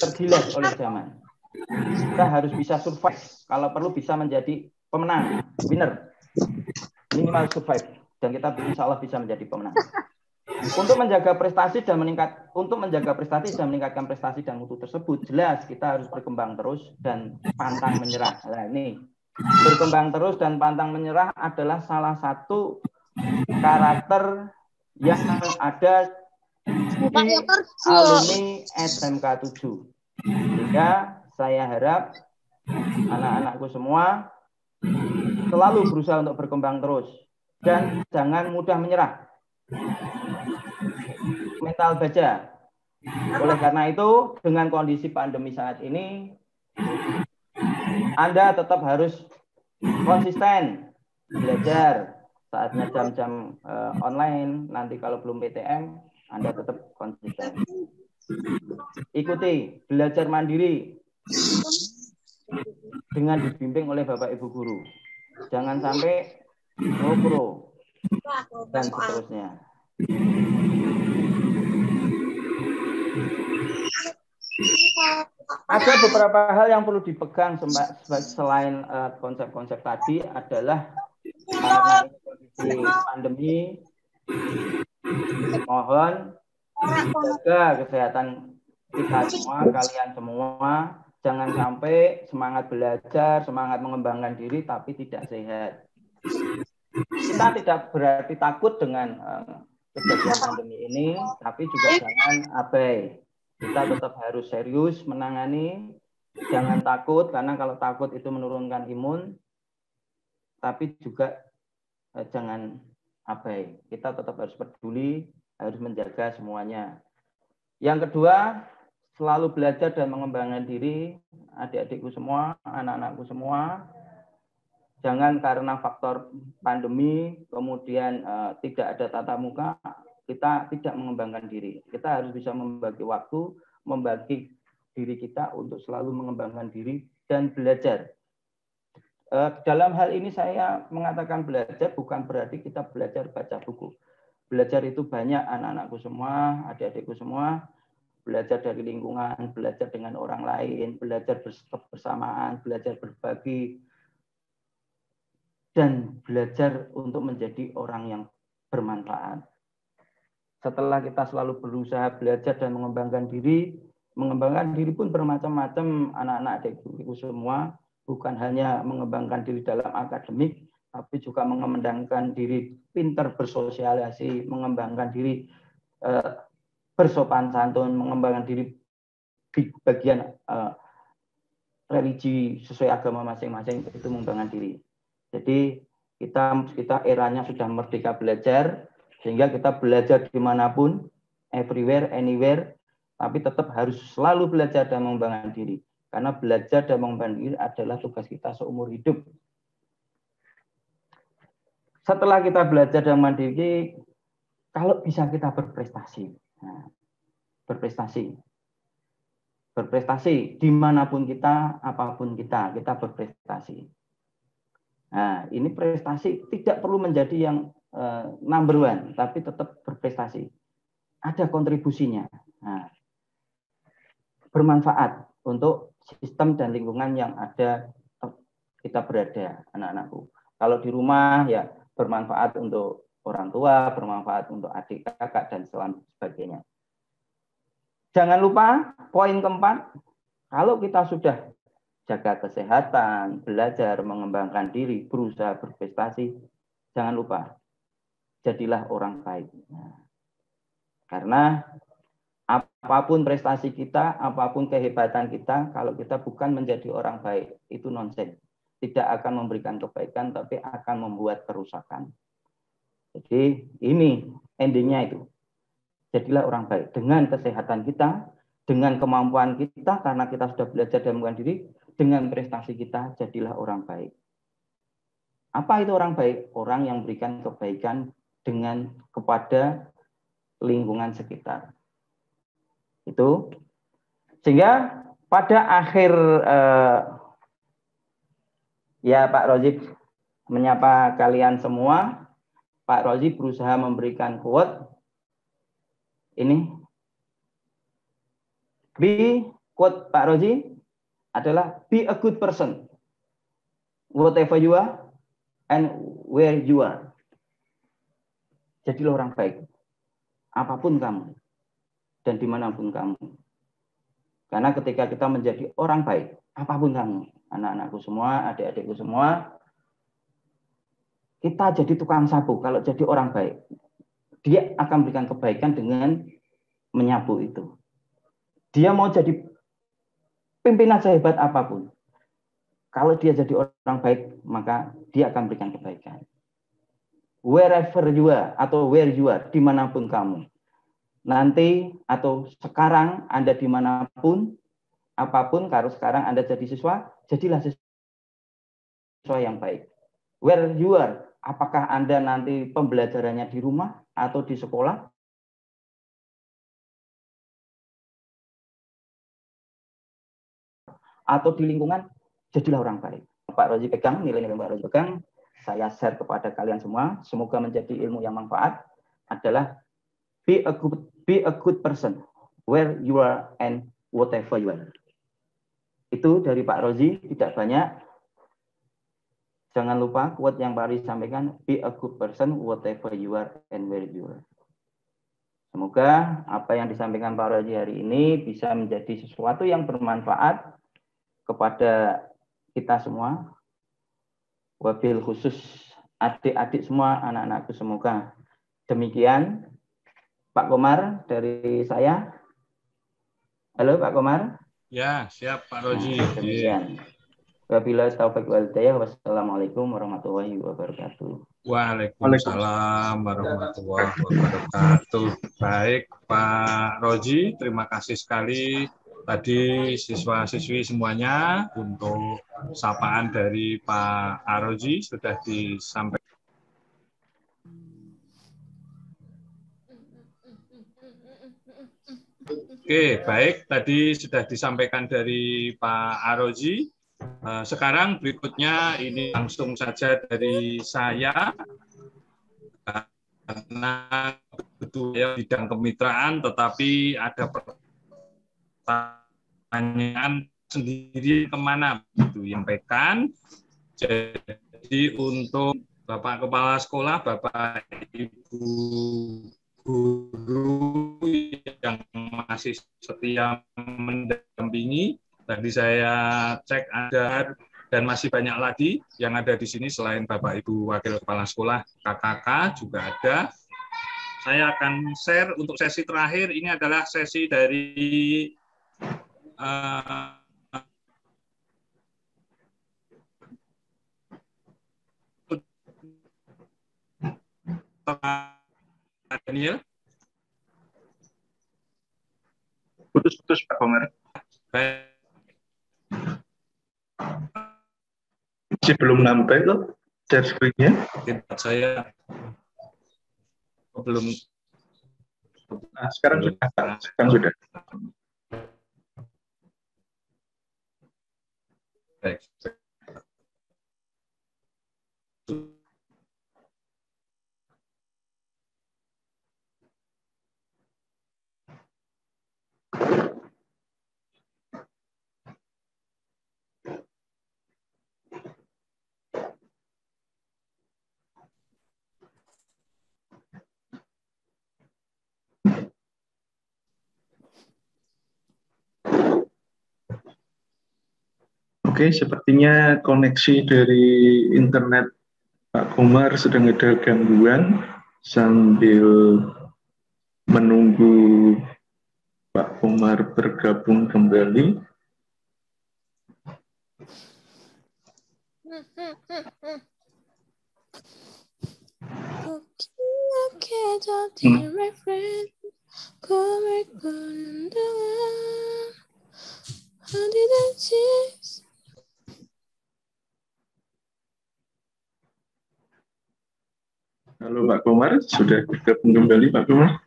tergilas oleh zaman. Kita harus bisa survive. Kalau perlu bisa menjadi pemenang, winner. Minimal survive. Dan kita insya Allah bisa menjadi pemenang. Untuk menjaga prestasi dan meningkatkan prestasi dan mutu tersebut, jelas kita harus berkembang terus dan pantang menyerah. Nah, ini berkembang terus dan pantang menyerah adalah salah satu karakter yang ada di alumni SMK 7. Sehingga saya harap anak-anakku semua selalu berusaha untuk berkembang terus dan jangan mudah menyerah. Mental baja. Oleh karena itu, dengan kondisi pandemi saat ini, Anda tetap harus konsisten belajar. Saatnya jam-jam online, nanti kalau belum PTM, Anda tetap konsisten. Ikuti, belajar mandiri dengan dibimbing oleh Bapak Ibu Guru. Jangan sampai pro dan seterusnya. Ada beberapa hal yang perlu dipegang selain konsep-konsep tadi adalah karena ini kondisi pandemi, mohon jaga kesehatan kita semua, kalian semua. Jangan sampai semangat belajar, semangat mengembangkan diri, tapi tidak sehat. Kita tidak berarti takut dengan kejadian pandemi ini, tapi juga jangan abai. Kita tetap harus serius menangani, jangan takut, karena kalau takut itu menurunkan imun, tapi juga jangan abai. Kita tetap harus peduli, harus menjaga semuanya. Yang kedua, selalu belajar dan mengembangkan diri, adik-adikku semua, anak-anakku semua. Jangan karena faktor pandemi, kemudian tidak ada tatap muka, kita tidak mengembangkan diri. Kita harus bisa membagi waktu, membagi diri kita untuk selalu mengembangkan diri dan belajar. Dalam hal ini saya mengatakan belajar bukan berarti kita belajar baca buku. Belajar itu banyak, anak-anakku semua, adik-adikku semua, belajar dari lingkungan, belajar dengan orang lain, belajar bersamaan, belajar berbagi, dan belajar untuk menjadi orang yang bermanfaat. Setelah kita selalu berusaha belajar dan mengembangkan diri pun bermacam-macam anak-anak adikku semua, bukan hanya mengembangkan diri dalam akademik, tapi juga mengembangkan diri pintar bersosialisasi, mengembangkan diri bersopan santun, mengembangkan diri di bagian religi sesuai agama masing-masing, itu mengembangkan diri. Jadi kita eranya sudah merdeka belajar, sehingga kita belajar dimanapun, everywhere, anywhere, tapi tetap harus selalu belajar dan mengembangkan diri. Karena belajar dan mengembangkan diri adalah tugas kita seumur hidup. Setelah kita belajar dan mengembangkan diri, kalau bisa kita berprestasi. Nah, berprestasi dimanapun kita, apapun kita berprestasi. Nah, ini prestasi tidak perlu menjadi yang number one, tapi tetap berprestasi. Ada kontribusinya. Nah, bermanfaat untuk sistem dan lingkungan yang ada kita berada, anak-anakku. Kalau di rumah ya bermanfaat untuk orang tua, bermanfaat untuk adik kakak dan sebagainya. Jangan lupa poin keempat, kalau kita sudah jaga kesehatan, belajar, mengembangkan diri, berusaha berprestasi, jangan lupa, jadilah orang baik. Nah, karena apapun prestasi kita, apapun kehebatan kita, kalau kita bukan menjadi orang baik, itu nonsens. Tidak akan memberikan kebaikan, tapi akan membuat kerusakan. Jadi ini endingnya itu. Jadilah orang baik. Dengan kesehatan kita, dengan kemampuan kita, karena kita sudah belajar dan mengembangkan diri, dengan prestasi kita, jadilah orang baik. Apa itu orang baik? Orang yang memberikan kebaikan kepada lingkungan sekitar. Itu. Sehingga pada akhir Ya, Pak Rozi menyapa kalian semua. Pak Rozi berusaha memberikan quote. Ini. Quote Pak Rozi adalah be a good person. Whatever you are and where you are. Jadilah orang baik. Apapun kamu. Dan dimanapun kamu. Karena ketika kita menjadi orang baik, apapun kamu, anak-anakku semua, adik-adikku semua, kita jadi tukang sapu. Kalau jadi orang baik, dia akan berikan kebaikan dengan menyapu itu. Dia mau jadi pimpinan sehebat apapun. Kalau dia jadi orang baik, maka dia akan berikan kebaikan. Wherever you are, atau where you are, dimanapun kamu. Nanti atau sekarang Anda dimanapun, apapun, kalau sekarang Anda jadi siswa, jadilah siswa yang baik. Where you are, apakah Anda nanti pembelajarannya di rumah atau di sekolah? Atau di lingkungan, jadilah orang baik. Pak Rozi pegang, nilai-nilai Pak Rozi pegang, saya share kepada kalian semua, semoga menjadi ilmu yang manfaat, adalah be a good person, where you are and whatever you are. Itu dari Pak Rozi, tidak banyak. Jangan lupa quote yang Pak Rozi sampaikan, be a good person, whatever you are and where you are. Semoga apa yang disampaikan Pak Rozi hari ini bisa menjadi sesuatu yang bermanfaat kepada kita semua. Wabil khusus adik-adik semua, anak-anakku, semoga demikian. Pak Komar dari saya. Halo Pak Komar. Ya, siap Pak Rozi. Nah, demikian. Wabillahi taufiq wal hidayah. Wassalamualaikum warahmatullahi wabarakatuh. Waalaikumsalam warahmatullahi wabarakatuh. Baik Pak Rozi, terima kasih sekali tadi siswa-siswi semuanya untuk sapaan dari Pak Aroji sudah disampaikan. Oke, baik. Tadi sudah disampaikan dari Pak Aroji. Sekarang berikutnya ini langsung saja dari saya. Karena betul ya bidang kemitraan, tetapi ada pertanyaan sendiri kemana itu yang sampaikan. Jadi untuk Bapak Kepala Sekolah, Bapak Ibu guru yang masih setia mendampingi, tadi saya cek ada dan masih banyak lagi yang ada di sini selain Bapak Ibu Wakil Kepala Sekolah, KKK juga ada. Saya akan share untuk sesi terakhir, ini adalah sesi dari Daniel. Putus-putus Pak Komar. Masih belum sampai loh share screen-nya. Saya belum. Nah, sekarang sudah. Sekarang sudah. Baik. Oke, sepertinya koneksi dari internet Pak Komar sedang ada gangguan sambil menunggu Pak Komar bergabung kembali. Halo Pak Komar, sudah bergabung kembali Pak Komar?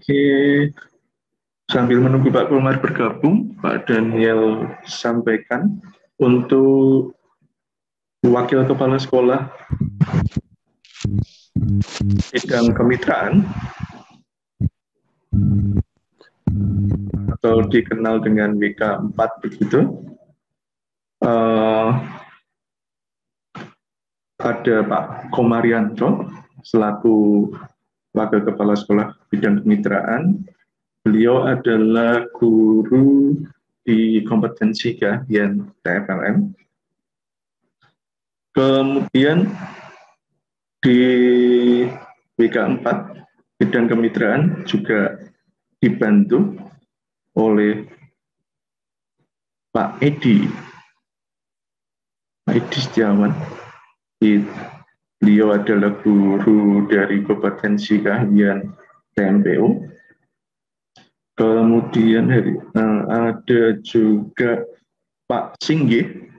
Oke, sambil menunggu Pak Komar bergabung, Pak Daniel sampaikan untuk Wakil Kepala Sekolah Bidang Kemitraan atau dikenal dengan WK4 begitu. Ada Pak Komarianto selaku Wakil Kepala Sekolah Bidang Kemitraan. Beliau adalah guru di kompetensi keahlian TFLN. Kemudian di WK4 Bidang Kemitraan juga dibantu oleh Pak Edi Setiawan. Beliau adalah guru dari kompetensi keahlian TMPO. Kemudian ada juga Pak Singgih.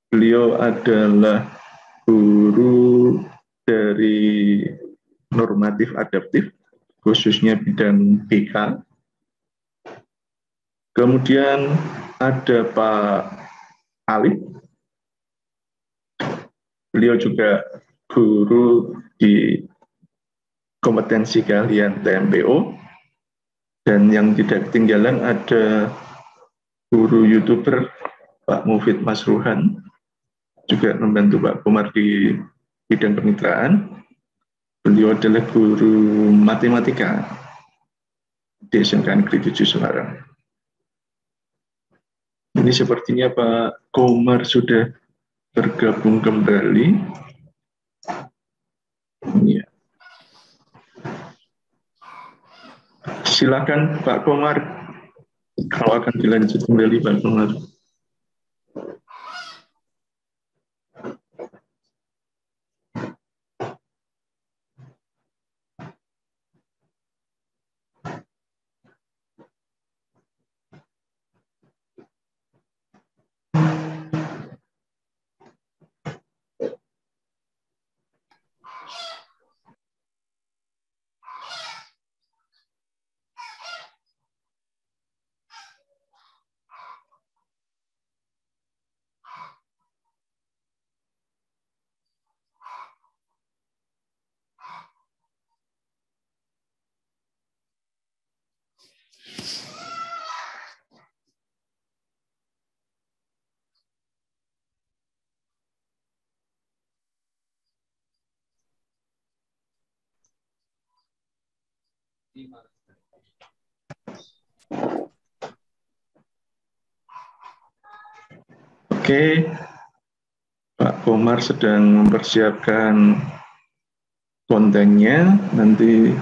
Beliau adalah guru dari normatif adaptif, khususnya bidang BK. Kemudian ada Pak Alif. Beliau juga guru di kompetensi keahlian TMPO. Dan yang tidak ketinggalan ada guru YouTuber Pak Mufid Masruhan, juga membantu Pak Komar di bidang kemitraan. Beliau adalah guru matematika di SMK Negeri 7 Semarang. Ini sepertinya Pak Komar sudah bergabung kembali. Ya. Silakan Pak Komar, kalau akan dilanjut kembali Pak Komar. Oke, Pak Komar sedang mempersiapkan kontennya. Nanti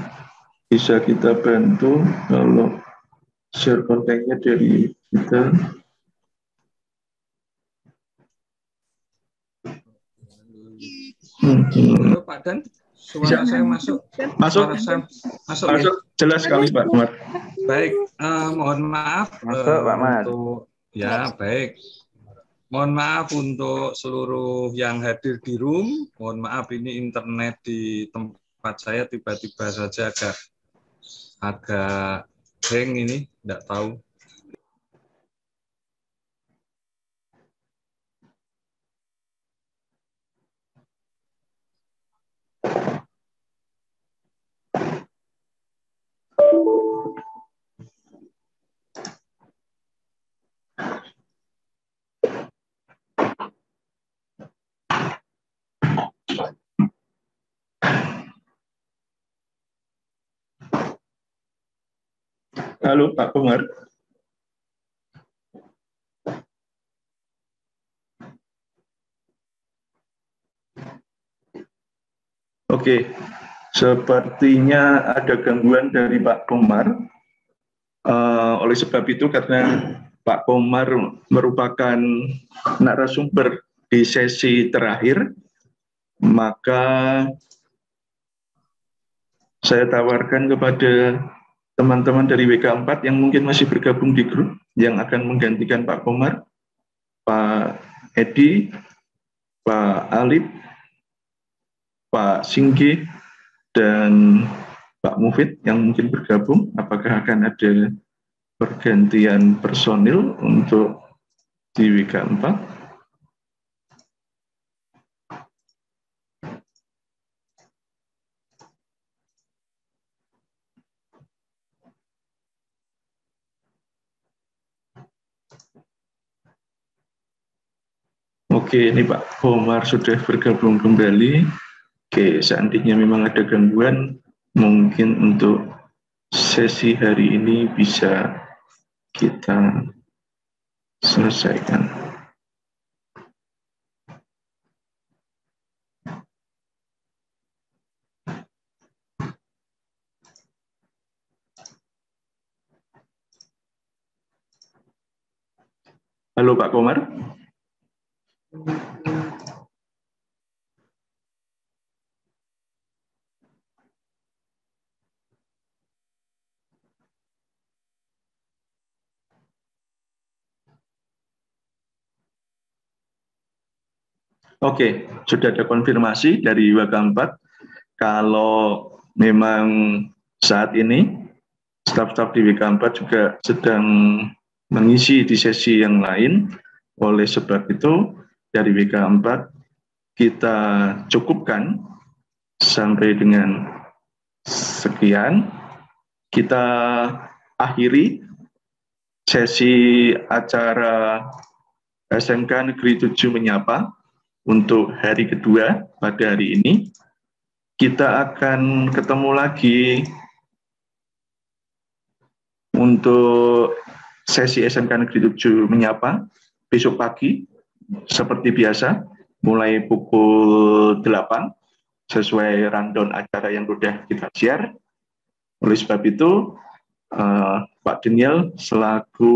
bisa kita bantu kalau share kontennya dari kita. Halo Pak Dan, suara saya masuk. Masuk, Ya? Jelas sekali Pak Komar. Baik, mohon maaf Masuk, Pak Mat. baik. Mohon maaf untuk seluruh yang hadir di room. Mohon maaf ini internet di tempat saya tiba-tiba saja agak hang ini, tidak tahu. Halo Pak Komar. Oke, sepertinya ada gangguan dari Pak Komar. Oleh sebab itu, karena Pak Komar merupakan narasumber di sesi terakhir, maka saya tawarkan kepada teman-teman dari WK4 yang mungkin masih bergabung di grup yang akan menggantikan Pak Komar, Pak Edi, Pak Alif, Pak Singgih, dan Pak Mufid yang mungkin bergabung. Apakah akan ada pergantian personil untuk di WK 4? Oke, ini Pak Komar sudah bergabung kembali. Oke, seandainya memang ada gangguan, mungkin untuk sesi hari ini bisa kita selesaikan. Halo Pak Komar. Oke, sudah ada konfirmasi dari WK 4 kalau memang saat ini staf-staf di WK 4 juga sedang mengisi di sesi yang lain. Oleh sebab itu dari WK 4 kita cukupkan sampai dengan sekian. Kita akhiri sesi acara SMK Negeri 7 Menyapa untuk hari kedua pada hari ini. Kita akan ketemu lagi untuk sesi SMK Negeri 7 Menyapa besok pagi seperti biasa mulai pukul 8 sesuai rundown acara yang sudah kita share. Oleh sebab itu Pak Daniel selaku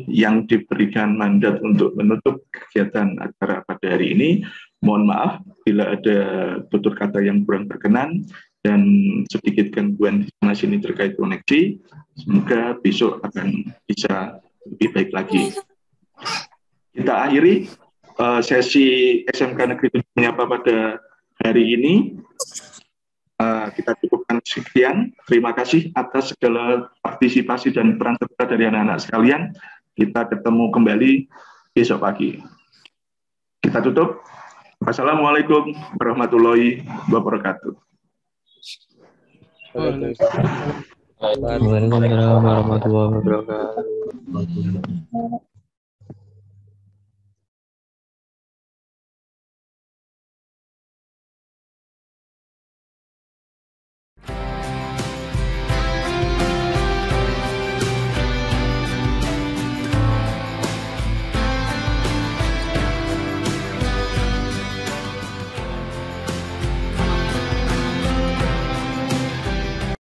yang diberikan mandat untuk menutup kegiatan acara pada hari ini, mohon maaf bila ada tutur kata yang kurang berkenan dan sedikit gangguan di sana sini terkait koneksi. Semoga besok akan bisa lebih baik lagi. Kita akhiri sesi SMK Negeri 7 Menyapa pada hari ini. Kita cukupkan sekian. Terima kasih atas segala partisipasi dan peran serta dari anak-anak sekalian. Kita ketemu kembali besok pagi. Kita tutup. Wassalamualaikum warahmatullahi wabarakatuh. Waalaikumsalam warahmatullahi wabarakatuh.